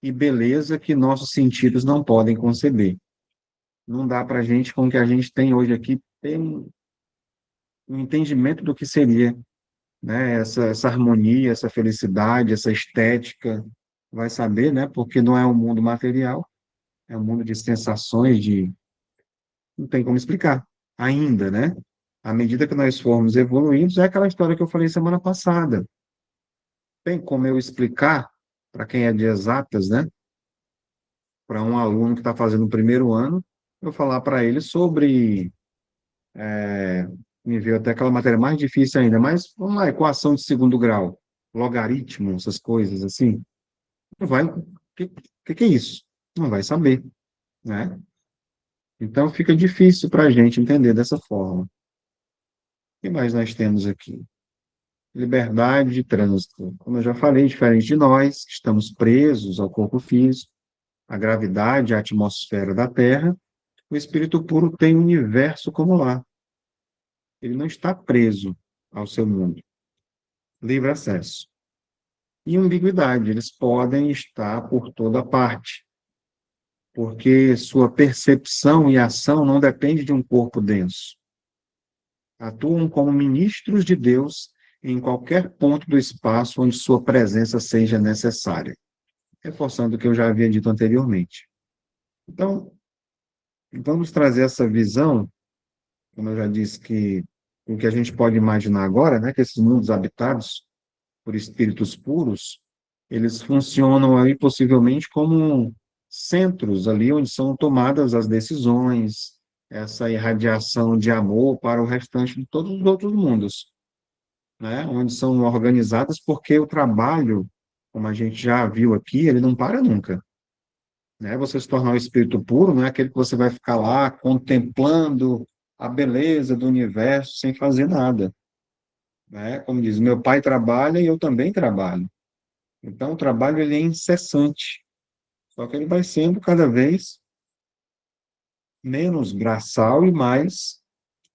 e beleza que nossos sentidos não podem conceber. Não dá para a gente, com o que a gente tem hoje aqui, ter um entendimento do que seria, né? Essa harmonia, essa felicidade, essa estética, vai saber, né? Porque não é um mundo material, é um mundo de sensações, de... Não tem como explicar ainda, né? À medida que nós formos evoluindo, é aquela história que eu falei semana passada. Tem como eu explicar para quem é de exatas, né? Para um aluno que está fazendo o primeiro ano, eu falar para ele sobre, me veio até aquela matéria mais difícil ainda, mas vamos lá, equação de segundo grau, logaritmo, essas coisas assim. Não vai, que é isso? Não vai saber, né? Então fica difícil para a gente entender dessa forma. O que mais nós temos aqui? Liberdade de trânsito. Como eu já falei, diferente de nós, estamos presos ao corpo físico, à gravidade, à atmosfera da Terra, o espírito puro tem o universo como lá. Ele não está preso ao seu mundo. Livre acesso. E ambiguidade, eles podem estar por toda parte, porque sua percepção e ação não depende de um corpo denso. Atuam como ministros de Deus em qualquer ponto do espaço onde sua presença seja necessária. reforçando o que eu já havia dito anteriormente. Então, vamos trazer essa visão, como eu já disse, que o que a gente pode imaginar agora, né, que esses mundos habitados por espíritos puros, eles funcionam aí possivelmente como centros ali onde são tomadas as decisões, essa irradiação de amor para o restante de todos os outros mundos, né? Onde são organizadas, porque o trabalho, como a gente já viu aqui, ele não para nunca, né? Você se tornar um espírito puro não é aquele que você vai ficar lá contemplando a beleza do universo sem fazer nada, né? Como diz, meu pai trabalha e eu também trabalho. Então, o trabalho ele é incessante, só que ele vai sendo cada vez menos braçal e mais,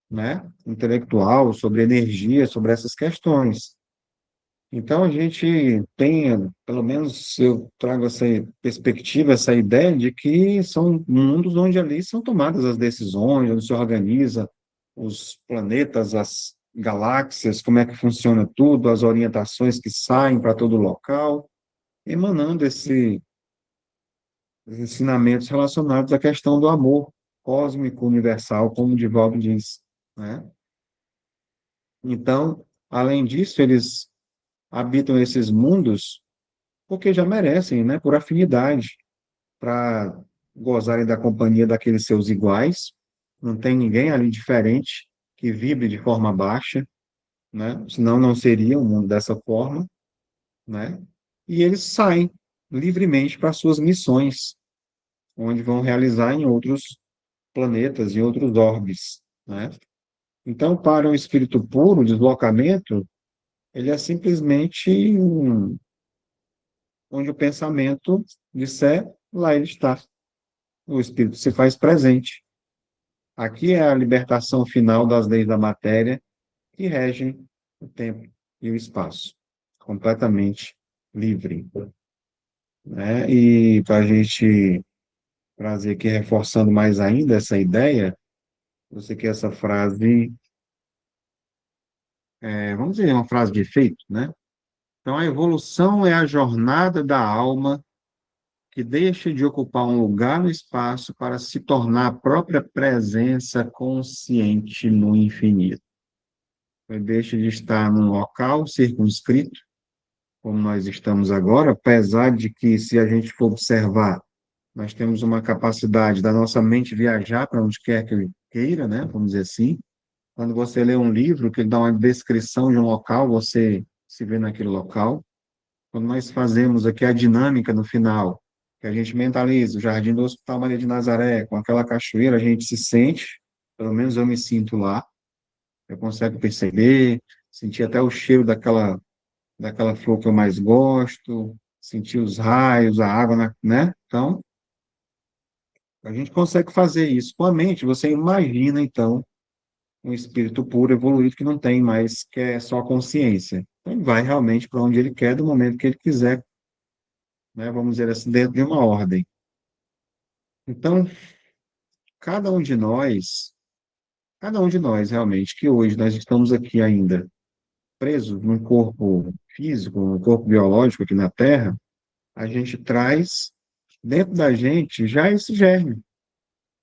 né, intelectual, sobre energia, sobre essas questões. Então, a gente tem, pelo menos eu trago essa perspectiva, essa ideia de que são mundos onde ali são tomadas as decisões, onde se organiza os planetas, as galáxias, como é que funciona tudo, as orientações que saem para todo local, emanando os ensinamentos relacionados à questão do amor cósmico universal, como o Divaldo diz, né? Então, além disso, eles habitam esses mundos porque já merecem, né, por afinidade, para gozarem da companhia daqueles seus iguais. Não tem ninguém ali diferente que vibre de forma baixa, né? Senão não seria um mundo dessa forma, né? E eles saem livremente para suas missões, onde vão realizar em outros planetas e outros orbes, né? Então, para um espírito puro, o deslocamento, ele é simplesmente onde o pensamento disser, lá ele está. O espírito se faz presente. Aqui é a libertação final das leis da matéria que regem o tempo e o espaço, completamente livre, né? E para a gente trazer aqui, reforçando mais ainda essa ideia, você quer essa frase, vamos dizer, uma frase de efeito, né? Então, a evolução é a jornada da alma que deixa de ocupar um lugar no espaço para se tornar a própria presença consciente no infinito. Ele deixa de estar num local circunscrito, como nós estamos agora, apesar de que, se a gente for observar, nós temos uma capacidade da nossa mente viajar para onde quer que ele queira, né? Vamos dizer assim. Quando você lê um livro que ele dá uma descrição de um local, você se vê naquele local. Quando nós fazemos aqui a dinâmica no final, que a gente mentaliza o Jardim do Hospital Maria de Nazaré, com aquela cachoeira, a gente se sente, pelo menos eu me sinto lá, eu consigo perceber, sentir até o cheiro daquela flor que eu mais gosto, sentir os raios, a água, né? Então, a gente consegue fazer isso com a mente. Você imagina, então, um espírito puro, evoluído, que não tem mais, que é só consciência. Então, ele vai realmente para onde ele quer, do momento que ele quiser, né? Vamos dizer assim, dentro de uma ordem. Então, cada um de nós, cada um de nós realmente, que hoje nós estamos aqui ainda presos num corpo físico, num corpo biológico aqui na Terra, a gente traz dentro da gente já esse germe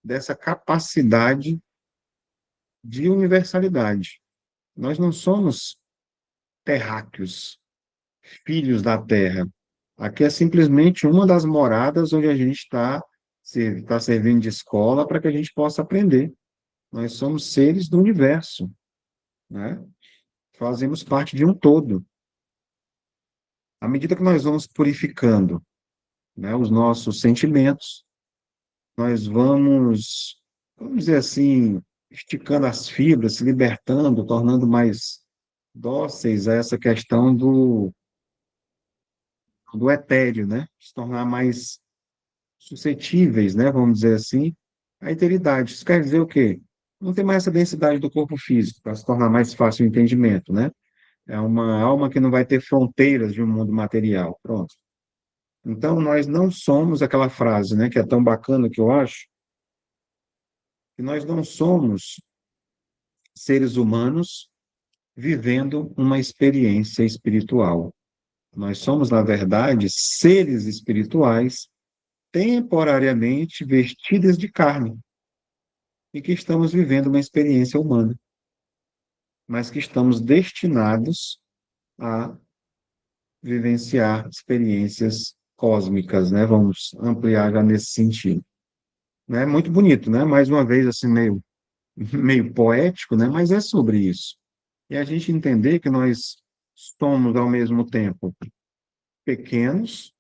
dessa capacidade de universalidade. Nós não somos terráqueos, filhos da Terra. Aqui é simplesmente uma das moradas onde a gente está servindo de escola para que a gente possa aprender. Nós somos seres do universo, né? Fazemos parte de um todo. À medida que nós vamos purificando, né, os nossos sentimentos, nós vamos dizer assim, esticando as fibras, se libertando, tornando mais dóceis a essa questão do etéreo, né? Se tornar mais suscetíveis, né? Vamos dizer assim, à eternidade. Isso quer dizer o quê? Não tem mais essa densidade do corpo físico, para se tornar mais fácil o entendimento, né? É uma alma que não vai ter fronteiras de um mundo material. Pronto. Então, nós não somos aquela frase, né, que é tão bacana que eu acho, que nós não somos seres humanos vivendo uma experiência espiritual. Nós somos, na verdade, seres espirituais temporariamente vestidos de carne e que estamos vivendo uma experiência humana, mas que estamos destinados a vivenciar experiências cósmicas, né? Vamos ampliar já nesse sentido. Né? Muito bonito, né? Mais uma vez, assim, meio poético, né? Mas é sobre isso. E a gente entender que nós somos, ao mesmo tempo, pequenos,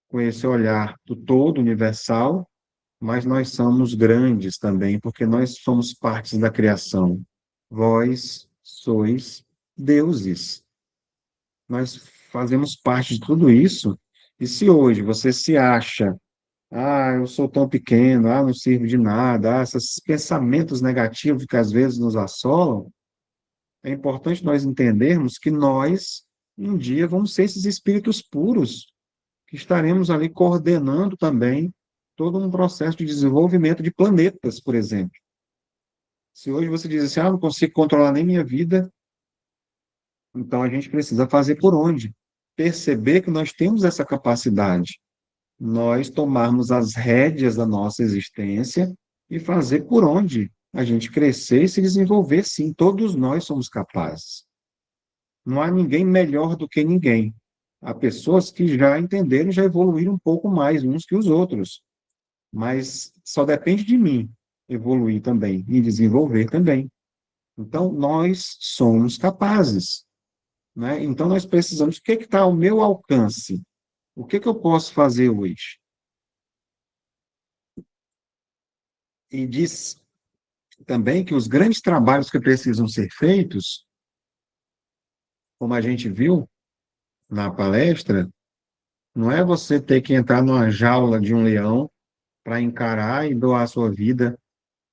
com esse olhar do todo universal, mas nós somos grandes também, porque nós somos partes da criação. Vós sois deuses. Nós fazemos parte de tudo isso. E se hoje você se acha, eu sou tão pequeno, não sirvo de nada, esses pensamentos negativos que às vezes nos assolam, é importante nós entendermos que nós, um dia, vamos ser esses espíritos puros, que estaremos ali coordenando também todo um processo de desenvolvimento de planetas, por exemplo. Se hoje você diz assim, não consigo controlar nem minha vida, então a gente precisa fazer por onde? Perceber que nós temos essa capacidade, nós tomarmos as rédeas da nossa existência e fazer por onde a gente crescer e se desenvolver, sim. Todos nós somos capazes. Não há ninguém melhor do que ninguém. Há pessoas que já entenderam, já evoluíram um pouco mais uns que os outros. Mas só depende de mim evoluir também e desenvolver também. Então, nós somos capazes, né? Então, nós precisamos, o que está ao meu alcance? O que eu posso fazer hoje? E diz também que os grandes trabalhos que precisam ser feitos, como a gente viu na palestra, não é você ter que entrar numa jaula de um leão para encarar e doar a sua vida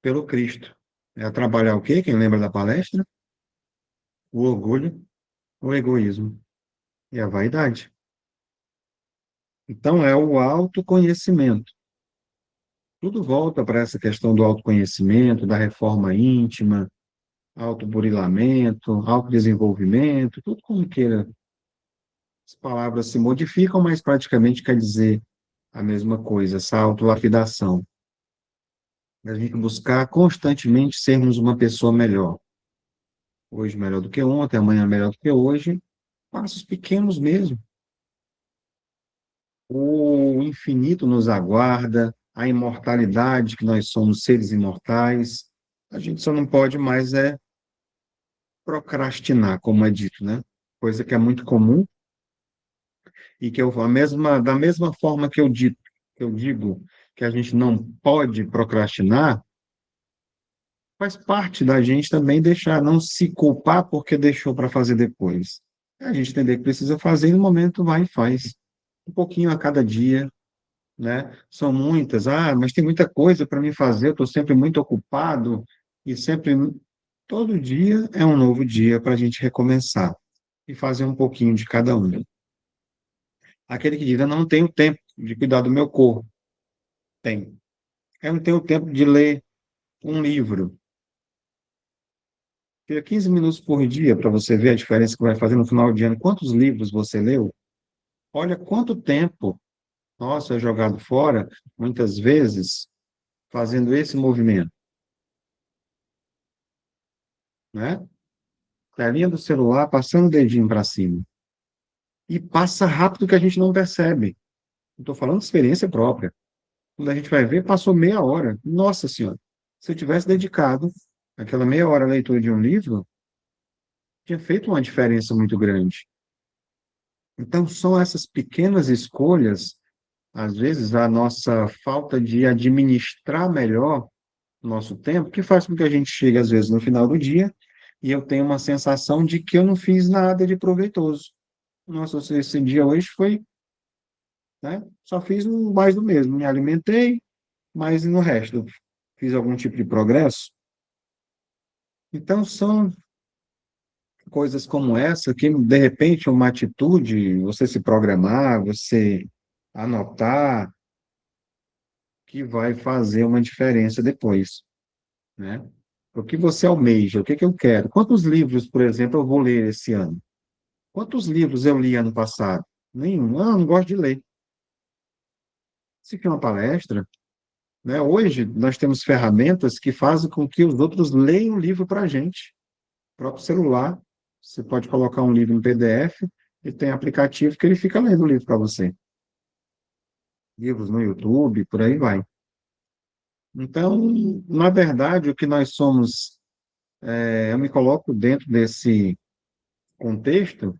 pelo Cristo. É trabalhar o quê? Quem lembra da palestra? O orgulho, o egoísmo e a vaidade. Então, é o autoconhecimento. Tudo volta para essa questão do autoconhecimento, da reforma íntima, autoburilamento, autodesenvolvimento, tudo como queira. As palavras se modificam, mas praticamente quer dizer a mesma coisa, essa autolapidação. A gente buscar constantemente sermos uma pessoa melhor. Hoje melhor do que ontem, amanhã melhor do que hoje, passos pequenos mesmo. O infinito nos aguarda, a imortalidade, que nós somos seres imortais. A gente só não pode mais procrastinar, como é dito, né? Coisa que é muito comum e que da mesma forma que eu digo que a gente não pode procrastinar, faz parte da gente também deixar, não se culpar porque deixou para fazer depois. A gente entender que precisa fazer e no momento vai e faz. Um pouquinho a cada dia, né? São muitas, mas tem muita coisa para mim fazer, eu estou sempre muito ocupado e sempre, todo dia é um novo dia para a gente recomeçar e fazer um pouquinho de cada um. Aquele que diz, eu não tenho tempo de cuidar do meu corpo. Tem. Eu não tenho tempo de ler um livro. Tira 15 minutos por dia para você ver a diferença que vai fazer no final de ano. Quantos livros você leu? Olha quanto tempo, nossa, é jogado fora, muitas vezes, fazendo esse movimento, né? Telinha do celular, passando o dedinho para cima. E passa rápido que a gente não percebe. Estou falando de experiência própria. Quando a gente vai ver, passou meia hora. Nossa Senhora, se eu tivesse dedicado aquela meia hora à leitura de um livro, tinha feito uma diferença muito grande. Então, são essas pequenas escolhas, às vezes, a nossa falta de administrar melhor o nosso tempo, que faz com que a gente chegue, às vezes, no final do dia e eu tenho uma sensação de que eu não fiz nada de proveitoso. Nossa, esse dia hoje foi, né? Só fiz mais do mesmo. Me alimentei, mas no resto, fiz algum tipo de progresso. Então, são coisas como essa que, de repente, uma atitude, você se programar, você anotar, que vai fazer uma diferença depois, né? O que você almeja, o que que eu quero? Quantos livros, por exemplo, eu vou ler esse ano? Quantos livros eu li ano passado? Nenhum. Ah, eu não gosto de ler. Se quer uma palestra, né? Hoje nós temos ferramentas que fazem com que os outros leiam o livro para a gente. O próprio celular, você pode colocar um livro em PDF e tem aplicativo que ele fica lendo o livro para você. Livros no YouTube, por aí vai. Então, na verdade, o que nós somos, eu me coloco dentro desse contexto,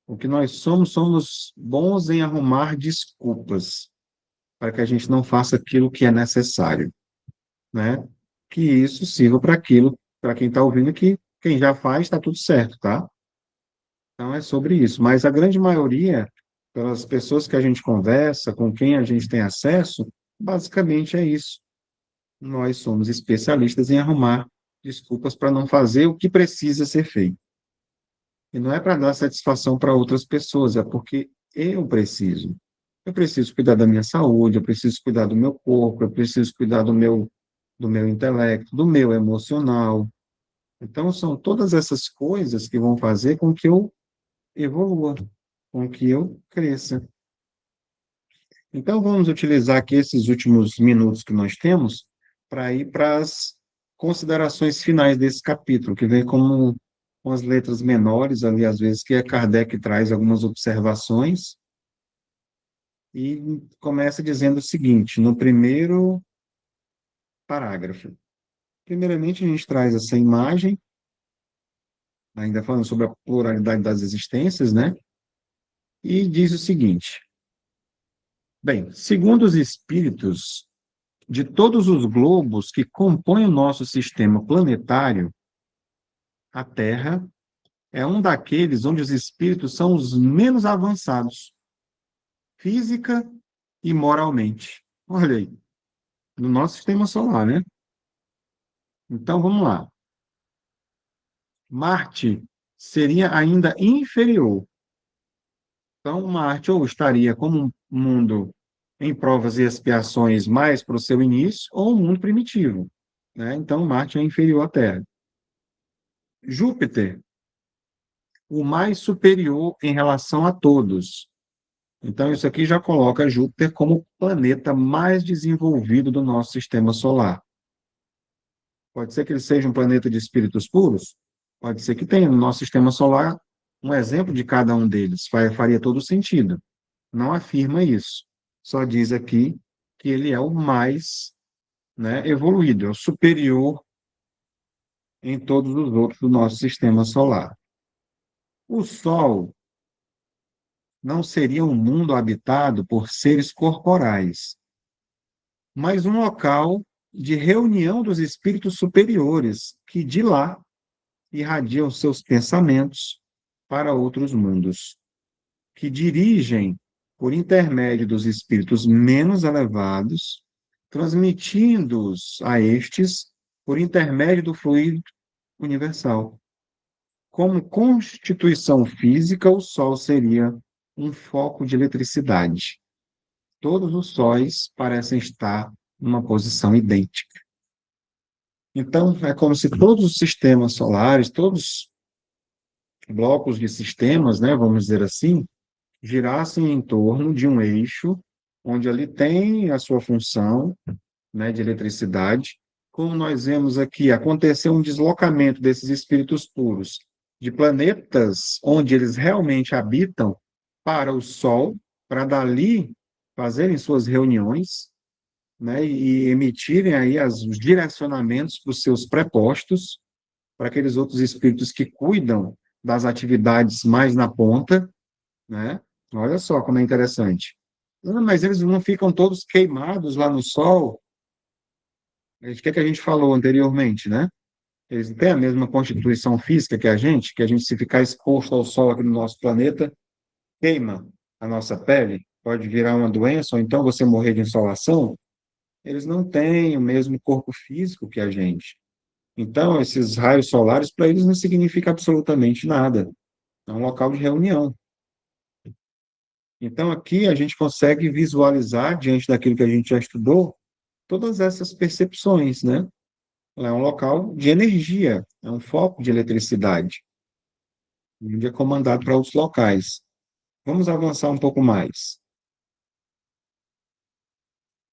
o que nós somos, somos bons em arrumar desculpas para que a gente não faça aquilo que é necessário, né? Que isso sirva para aquilo, para quem está ouvindo, que quem já faz está tudo certo, tá? Então é sobre isso. Mas a grande maioria, pelas pessoas que a gente conversa, com quem a gente tem acesso, basicamente é isso. Nós somos especialistas em arrumar desculpas para não fazer o que precisa ser feito. E não é para dar satisfação para outras pessoas, é porque eu preciso. Eu preciso cuidar da minha saúde, eu preciso cuidar do meu corpo, eu preciso cuidar do meu intelecto, do meu emocional. Então, são todas essas coisas que vão fazer com que eu evolua, com que eu cresça. Então, vamos utilizar aqui esses últimos minutos que nós temos para ir para as considerações finais desse capítulo, que vem como umas letras menores ali, às vezes, que a Kardec traz algumas observações e começa dizendo o seguinte, no primeiro parágrafo. Primeiramente, a gente traz essa imagem, ainda falando sobre a pluralidade das existências, né? E diz o seguinte: bem, segundo os espíritos de todos os globos que compõem o nosso sistema planetário, a Terra é um daqueles onde os espíritos são os menos avançados, física e moralmente. Olha aí, no nosso sistema solar, né? Então vamos lá. Marte seria ainda inferior. Então, Marte ou estaria como um mundo em provas e expiações mais para o seu início, ou um mundo primitivo, né? Então, Marte é inferior à Terra. Júpiter, o mais superior em relação a todos. Então, isso aqui já coloca Júpiter como o planeta mais desenvolvido do nosso sistema solar. Pode ser que ele seja um planeta de espíritos puros? Pode ser que tenha no nosso sistema solar um exemplo de cada um deles. Faria todo sentido. Não afirma isso. Só diz aqui que ele é o mais, né, evoluído, é o superior em todos os outros do nosso sistema solar. O Sol não seria um mundo habitado por seres corporais, mas um local de reunião dos espíritos superiores, que de lá irradiam seus pensamentos para outros mundos, que dirigem, por intermédio dos espíritos menos elevados, transmitindo-os a estes por intermédio do fluido universal. Como constituição física, o Sol seria um foco de eletricidade. Todos os sóis parecem estar numa posição idêntica. Então, é como se todos os sistemas solares, todos os blocos de sistemas, né, vamos dizer assim, girassem em torno de um eixo, onde ele tem a sua função, né, de eletricidade. Como nós vemos aqui, aconteceu um deslocamento desses espíritos puros de planetas onde eles realmente habitam para o Sol, para dali fazerem suas reuniões, né, e emitirem aí os direcionamentos para os seus prepostos, para aqueles outros espíritos que cuidam das atividades mais na ponta, né? Olha só como é interessante. Mas eles não ficam todos queimados lá no sol. O que a gente falou anteriormente, né? Eles têm a mesma constituição física que a gente se ficar exposto ao sol aqui no nosso planeta, queima a nossa pele, pode virar uma doença, ou então você morrer de insolação. Eles não têm o mesmo corpo físico que a gente. Então, esses raios solares, para eles, não significa absolutamente nada. É um local de reunião. Então, aqui a gente consegue visualizar, diante daquilo que a gente já estudou, todas essas percepções, né? É um local de energia, é um foco de eletricidade, onde é comandado para outros locais. Vamos avançar um pouco mais.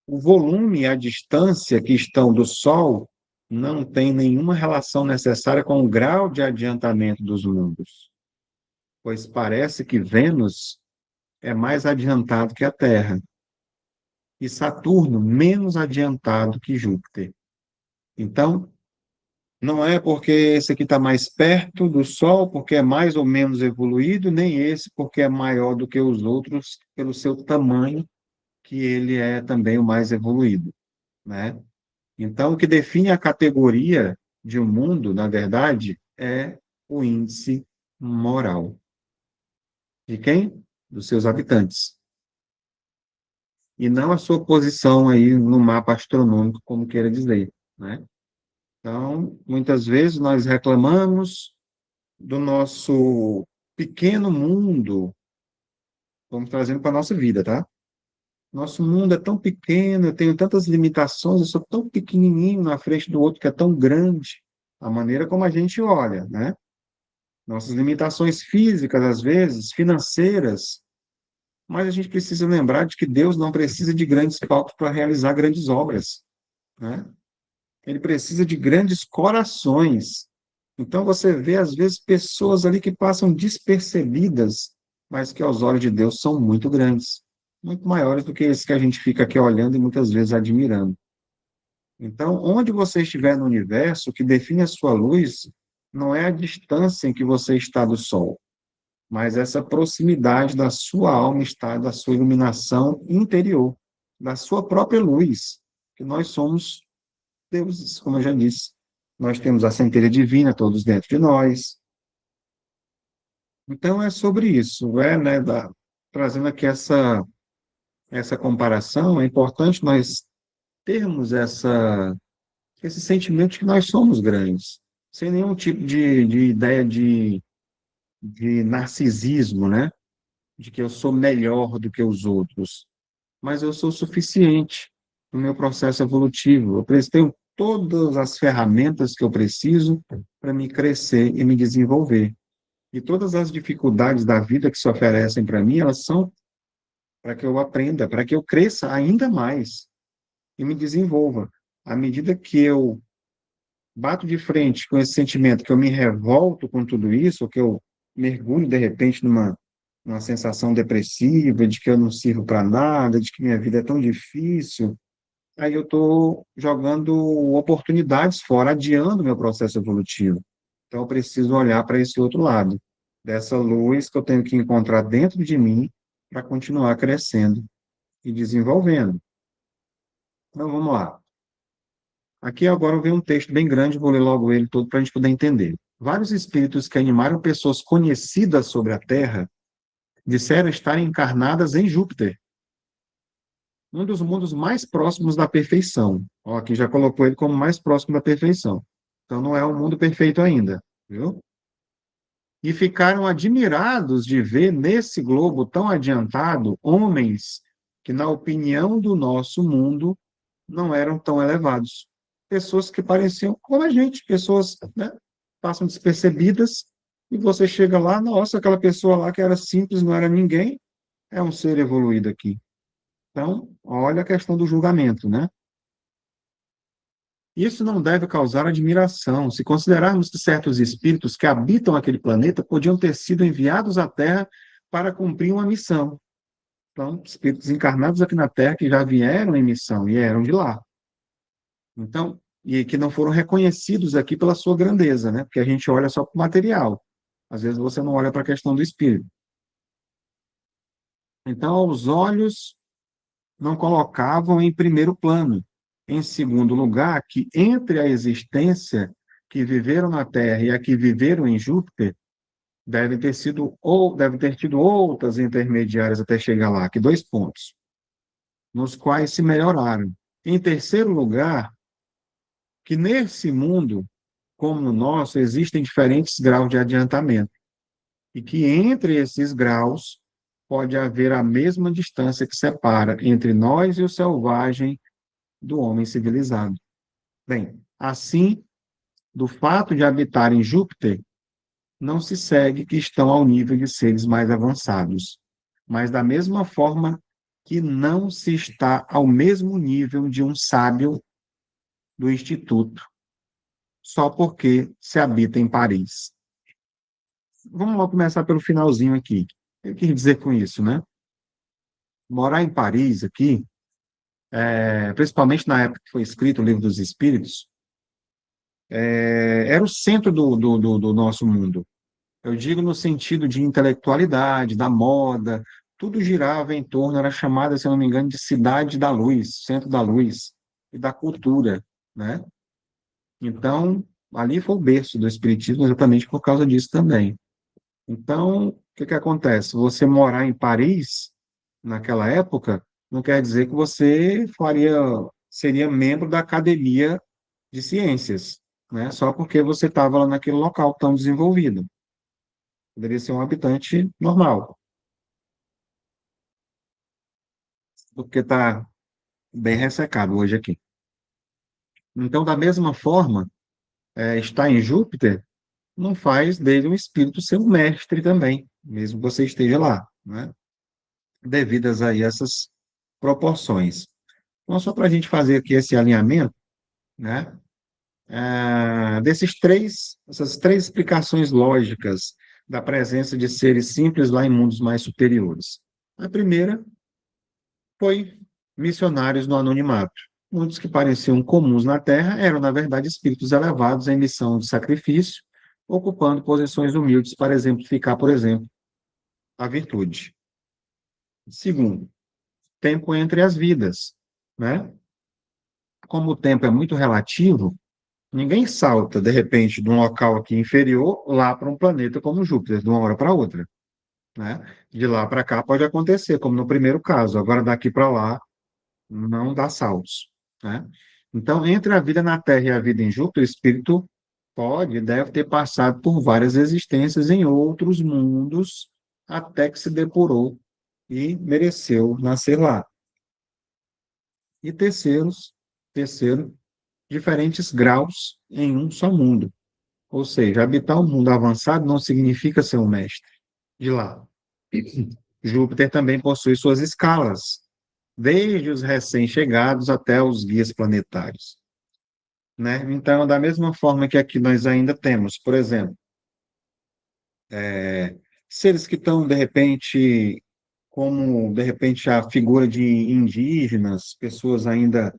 O volume e a distância que estão do Sol não tem nenhuma relação necessária com o grau de adiantamento dos mundos, pois parece que Vênus é mais adiantado que a Terra e Saturno menos adiantado que Júpiter. Então, não é porque esse aqui está mais perto do Sol, porque é mais ou menos evoluído, nem esse porque é maior do que os outros pelo seu tamanho, que ele é também o mais evoluído, né? Então, o que define a categoria de um mundo, na verdade, é o índice moral. De quem? Dos seus habitantes. E não a sua posição aí no mapa astronômico, como queira dizer, né? Então, muitas vezes nós reclamamos do nosso pequeno mundo, vamos trazendo para a nossa vida, tá? Nosso mundo é tão pequeno, eu tenho tantas limitações, eu sou tão pequenininho na frente do outro que é tão grande. A maneira como a gente olha, né? Nossas limitações físicas, às vezes, financeiras, mas a gente precisa lembrar de que Deus não precisa de grandes palcos para realizar grandes obras, né? Ele precisa de grandes corações. Então você vê, às vezes, pessoas ali que passam despercebidas, mas que aos olhos de Deus são muito grandes, muito maiores do que esses que a gente fica aqui olhando e muitas vezes admirando. Então, onde você estiver no universo, o que define a sua luz não é a distância em que você está do Sol, mas essa proximidade da sua alma está, da sua iluminação interior, da sua própria luz, que nós somos deuses, como eu já disse. Nós temos a centelha divina todos dentro de nós. Então é sobre isso, né, trazendo aqui essa comparação, é importante nós termos esse sentimento de que nós somos grandes, sem nenhum tipo de ideia de narcisismo, né? De que eu sou melhor do que os outros, mas eu sou suficiente no meu processo evolutivo. Tenho todas as ferramentas que eu preciso para me crescer e me desenvolver. E todas as dificuldades da vida que se oferecem para mim, elas são para que eu aprenda, para que eu cresça ainda mais e me desenvolva. À medida que eu bato de frente com esse sentimento, que eu me revolto com tudo isso, ou que eu mergulho de repente numa sensação depressiva, de que eu não sirvo para nada, de que minha vida é tão difícil, aí eu estou jogando oportunidades fora, adiando meu processo evolutivo. Então, eu preciso olhar para esse outro lado, dessa luz que eu tenho que encontrar dentro de mim para continuar crescendo e desenvolvendo. Então, vamos lá. Aqui agora vem um texto bem grande, vou ler logo ele todo para a gente poder entender. Vários espíritos que animaram pessoas conhecidas sobre a Terra disseram estarem encarnadas em Júpiter, um dos mundos mais próximos da perfeição. Ó, aqui já colocou ele como mais próximo da perfeição. Então não é um mundo perfeito ainda, viu? E ficaram admirados de ver nesse globo tão adiantado homens que, na opinião do nosso mundo, não eram tão elevados. Pessoas que pareciam como a gente, pessoas, né, passam despercebidas, e você chega lá, nossa, aquela pessoa lá que era simples, não era ninguém, é um ser evoluído aqui. Então, olha a questão do julgamento, né? Isso não deve causar admiração, se considerarmos que certos espíritos que habitam aquele planeta podiam ter sido enviados à Terra para cumprir uma missão. Então, espíritos encarnados aqui na Terra que já vieram em missão e eram de lá. Então, e que não foram reconhecidos aqui pela sua grandeza, né? Porque a gente olha só para o material. Às vezes você não olha para a questão do espírito. Então, os olhos não colocavam em primeiro plano. Em segundo lugar, que entre a existência que viveram na Terra e a que viveram em Júpiter, deve ter tido outras intermediárias até chegar lá, aqui dois pontos, nos quais se melhoraram. Em terceiro lugar, que nesse mundo, como no nosso, existem diferentes graus de adiantamento, e que entre esses graus pode haver a mesma distância que separa entre nós e o selvagem do homem civilizado. Bem, assim, do fato de habitar em Júpiter, não se segue que estão ao nível de seres mais avançados. mas da mesma forma que não se está ao mesmo nível de um sábio do Instituto, só porque se habita em Paris. Vamos lá começar pelo finalzinho aqui. O que eu quis dizer com isso, né? Morar em Paris aqui, principalmente na época que foi escrito o Livro dos Espíritos, era o centro do nosso mundo. Eu digo no sentido de intelectualidade, da moda, tudo girava em torno, era chamada, se eu não me engano, de Cidade da Luz, Centro da Luz e da Cultura, né? Então, ali foi o berço do Espiritismo, exatamente por causa disso também. Então, o que que acontece? Você morar em Paris, naquela época, não quer dizer que você seria membro da Academia de Ciências, né? Só porque você estava lá naquele local tão desenvolvido. Poderia ser um habitante normal, porque está bem ressecado hoje aqui. Então, da mesma forma, estar em Júpiter não faz dele um espírito ser um mestre também, mesmo que você esteja lá, né? Devidas aí essas proporções. Então, só para a gente fazer aqui esse alinhamento, né? Essas três explicações lógicas da presença de seres simples lá em mundos mais superiores. A primeira foi missionários no anonimato. Muitos que pareciam comuns na Terra eram, na verdade, espíritos elevados em missão de sacrifício, ocupando posições humildes para exemplificar, por exemplo, a virtude. Segundo, tempo entre as vidas, né? Como o tempo é muito relativo, ninguém salta, de repente, de um local aqui inferior lá para um planeta como Júpiter, de uma hora para outra, né? De lá para cá pode acontecer, como no primeiro caso. Agora, daqui para lá, não dá saltos, né? Então, entre a vida na Terra e a vida em Júpiter, o espírito pode, deve ter passado por várias existências em outros mundos até que se depurou e mereceu nascer lá. E terceiro, diferentes graus em um só mundo. Ou seja, habitar um mundo avançado não significa ser um mestre de lá. Júpiter também possui suas escalas, desde os recém-chegados até os guias planetários, né? Então, da mesma forma que aqui nós ainda temos, por exemplo, seres que estão, de repente, como, de repente, a figura de indígenas, pessoas ainda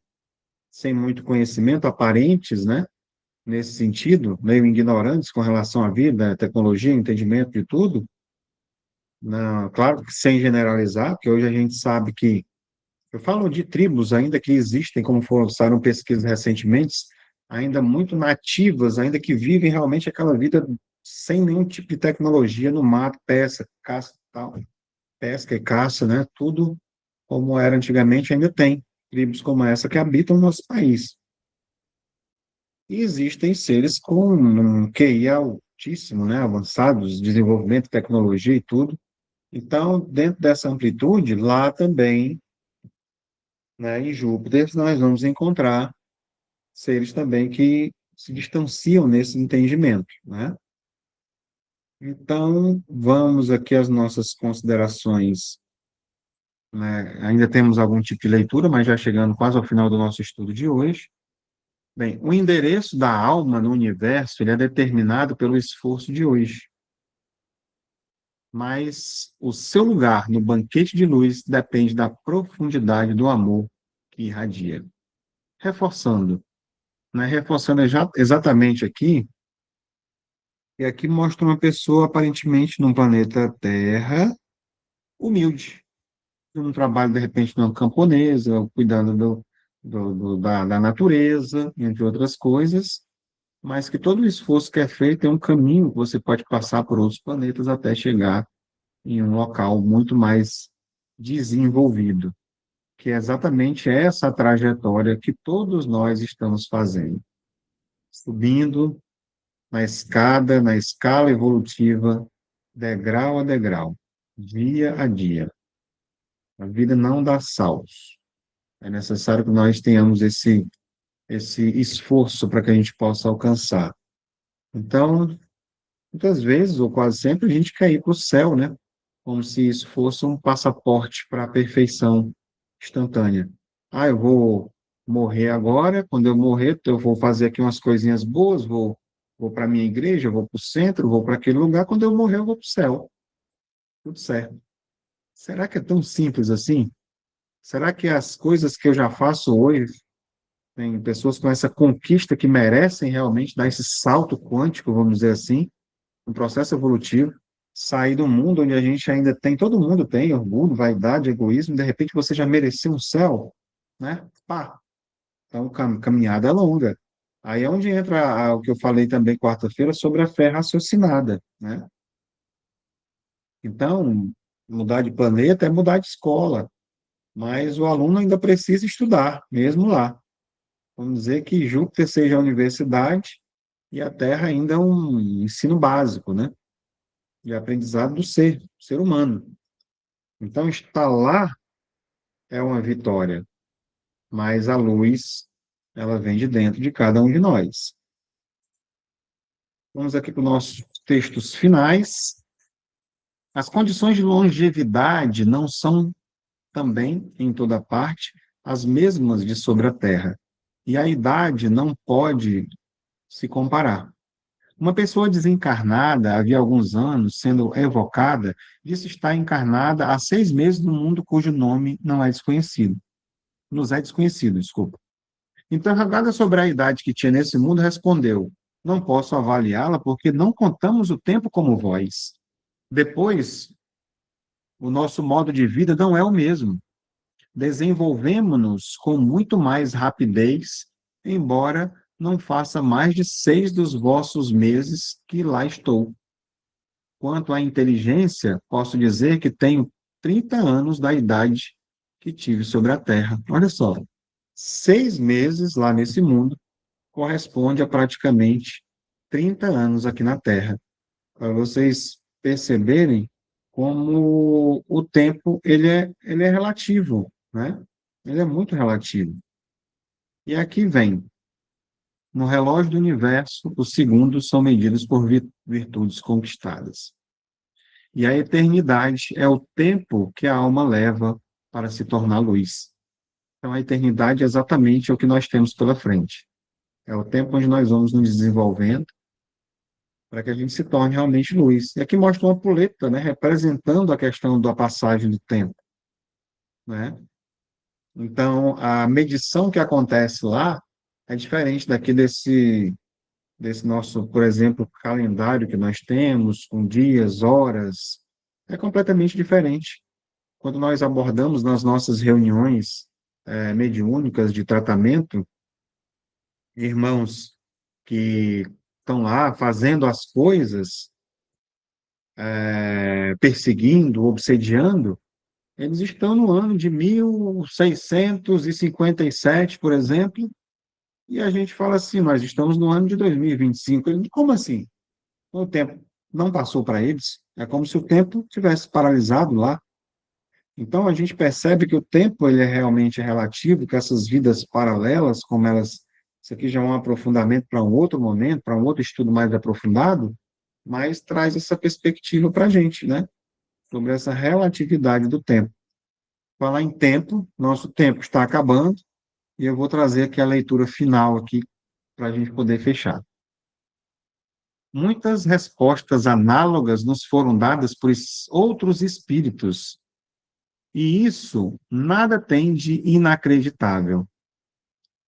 sem muito conhecimento, aparentes, né? Nesse sentido, meio ignorantes com relação à vida, tecnologia, entendimento de tudo. Não, claro que sem generalizar, porque hoje a gente sabe que eu falo de tribos ainda que existem, como foram pesquisas recentemente, ainda muito nativas, ainda que vivem realmente aquela vida sem nenhum tipo de tecnologia no mato, pesca, caça, tal, pesca e caça, né? Tudo como era antigamente, ainda tem tribos como essa que habitam o nosso país. E existem seres com um QI altíssimo, né? Avançados, desenvolvimento, tecnologia e tudo. Então, dentro dessa amplitude, lá também, né, em Júpiter, nós vamos encontrar seres também que se distanciam nesse entendimento, né? Então, vamos aqui às nossas considerações, né? Ainda temos algum tipo de leitura, mas já chegando quase ao final do nosso estudo de hoje. Bem, o endereço da alma no universo, ele é determinado pelo esforço de hoje, mas o seu lugar no banquete de luz depende da profundidade do amor que irradia. Reforçando, né? Reforçando exatamente aqui, e aqui mostra uma pessoa aparentemente num planeta Terra, humilde, num trabalho, de repente, numa camponesa, cuidando da natureza, entre outras coisas, mas que todo o esforço que é feito é um caminho que você pode passar por outros planetas até chegar em um local muito mais desenvolvido, que é exatamente essa trajetória que todos nós estamos fazendo, subindo na escala evolutiva, degrau a degrau, dia a dia. A vida não dá saltos. É necessário que nós tenhamos esse esforço para que a gente possa alcançar. Então, muitas vezes, ou quase sempre, a gente quer ir para o céu, né? como se isso fosse um passaporte para a perfeição instantânea. Ah, eu vou morrer agora, quando eu morrer, eu vou fazer aqui umas coisinhas boas, vou para a minha igreja, vou para o centro, vou para aquele lugar, quando eu morrer, eu vou para o céu. Tudo certo. Será que é tão simples assim? Será que as coisas que eu já faço hoje, tem pessoas com essa conquista que merecem realmente dar esse salto quântico, vamos dizer assim, um processo evolutivo, sair do mundo onde a gente ainda tem, todo mundo tem orgulho, vaidade, egoísmo, de repente você já mereceu um céu, né? Pá, então caminhada é longa. Aí é onde entra o que eu falei também quarta-feira sobre a fé raciocinada, né? Então, mudar de planeta é mudar de escola, mas o aluno ainda precisa estudar, mesmo lá. Vamos dizer que Júpiter seja a universidade e a Terra ainda é um ensino básico, né? De aprendizado do ser humano. Então, estar lá é uma vitória, mas a luz, ela vem de dentro de cada um de nós. Vamos aqui para os nossos textos finais. As condições de longevidade não são também, em toda parte, as mesmas de sobre a Terra. E a idade não pode se comparar. Uma pessoa desencarnada, havia alguns anos, sendo evocada, disse estar encarnada há 6 meses no mundo cujo nome não é desconhecido. Nos é desconhecido, desculpa. Interrogada sobre a idade que tinha nesse mundo, respondeu: não posso avaliá-la porque não contamos o tempo como vós. Depois, o nosso modo de vida não é o mesmo. Desenvolvemos-nos com muito mais rapidez, embora não faça mais de 6 dos vossos meses que lá estou. Quanto à inteligência, posso dizer que tenho 30 anos da idade que tive sobre a Terra. Olha só, 6 meses lá nesse mundo corresponde a praticamente 30 anos aqui na Terra. Para vocês perceberem como o tempo ele é relativo, né? Ele é muito relativo. E aqui vem, no relógio do universo, os segundos são medidos por virtudes conquistadas. E a eternidade é o tempo que a alma leva para se tornar luz. Então, a eternidade é exatamente o que nós temos pela frente. É o tempo onde nós vamos nos desenvolvendo para que a gente se torne realmente luz. E aqui mostra uma puleta, né, representando a questão da passagem do tempo, né? Então, a medição que acontece lá é diferente daqui desse nosso, por exemplo, calendário que nós temos, com dias, horas, é completamente diferente. Quando nós abordamos nas nossas reuniões mediúnicas de tratamento, irmãos que estão lá fazendo as coisas, perseguindo, obsediando, eles estão no ano de 1657, por exemplo, e a gente fala assim, nós estamos no ano de 2025. Como assim? O tempo não passou para eles, é como se o tempo tivesse paralisado lá. Então, a gente percebe que o tempo ele é realmente relativo, que essas vidas paralelas, como elas, isso aqui já é um aprofundamento para um outro momento, para um outro estudo mais aprofundado, mas traz essa perspectiva para a gente, né? Sobre essa relatividade do tempo. Falar em tempo, nosso tempo está acabando, e eu vou trazer aqui a leitura final aqui para a gente poder fechar. Muitas respostas análogas nos foram dadas por outros espíritos, e isso nada tem de inacreditável.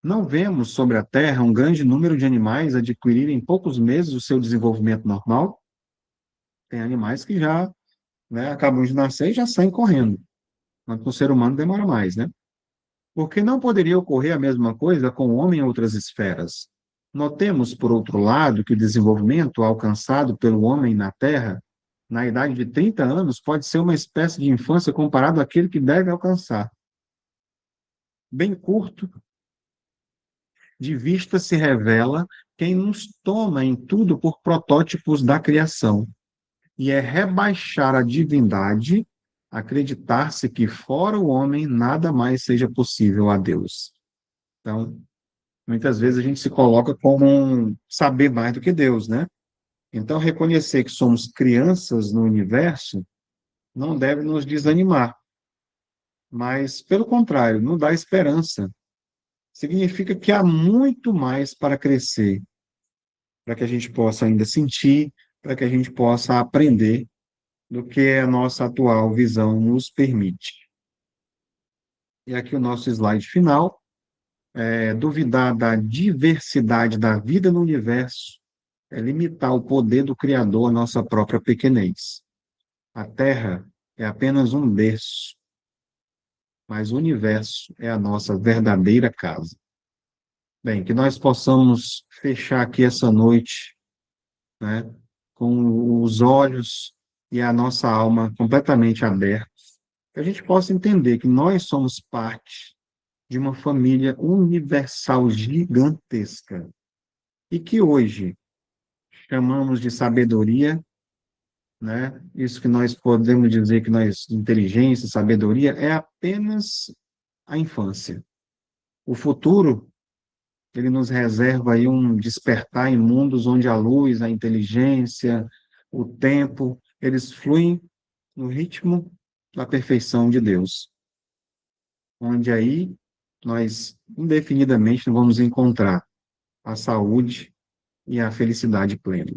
Não vemos sobre a Terra um grande número de animais adquirirem em poucos meses o seu desenvolvimento normal? Tem animais que já, né, acabam de nascer e já saem correndo, mas com o ser humano demora mais, né? Porque não poderia ocorrer a mesma coisa com o homem em outras esferas. Notemos, por outro lado, que o desenvolvimento alcançado pelo homem na Terra, na idade de 30 anos, pode ser uma espécie de infância comparado àquele que deve alcançar. Bem curto, de vista se revela quem nos toma em tudo por protótipos da criação, e é rebaixar a divindade, acreditar-se que fora o homem nada mais seja possível a Deus. Então, muitas vezes a gente se coloca como um saber mais do que Deus, né? Então, reconhecer que somos crianças no universo não deve nos desanimar, mas, pelo contrário, nos dá esperança. Significa que há muito mais para crescer, para que a gente possa ainda sentir, para que a gente possa aprender do que a nossa atual visão nos permite. E aqui o nosso slide final. Duvidar da diversidade da vida no universo é limitar o poder do Criador à nossa própria pequenez. A Terra é apenas um berço, mas o universo é a nossa verdadeira casa. Bem, que nós possamos fechar aqui essa noite, né, com os olhos e a nossa alma completamente abertos, que a gente possa entender que nós somos parte de uma família universal gigantesca e que hoje chamamos de sabedoria, né? Isso que nós podemos dizer que nós, inteligência, sabedoria, é apenas a infância. O futuro, ele nos reserva aí um despertar em mundos onde a luz, a inteligência, o tempo, eles fluem no ritmo da perfeição de Deus, onde aí nós indefinidamente vamos encontrar a saúde e a felicidade plena.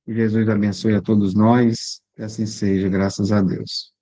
Que Jesus abençoe a todos nós, que assim seja, graças a Deus.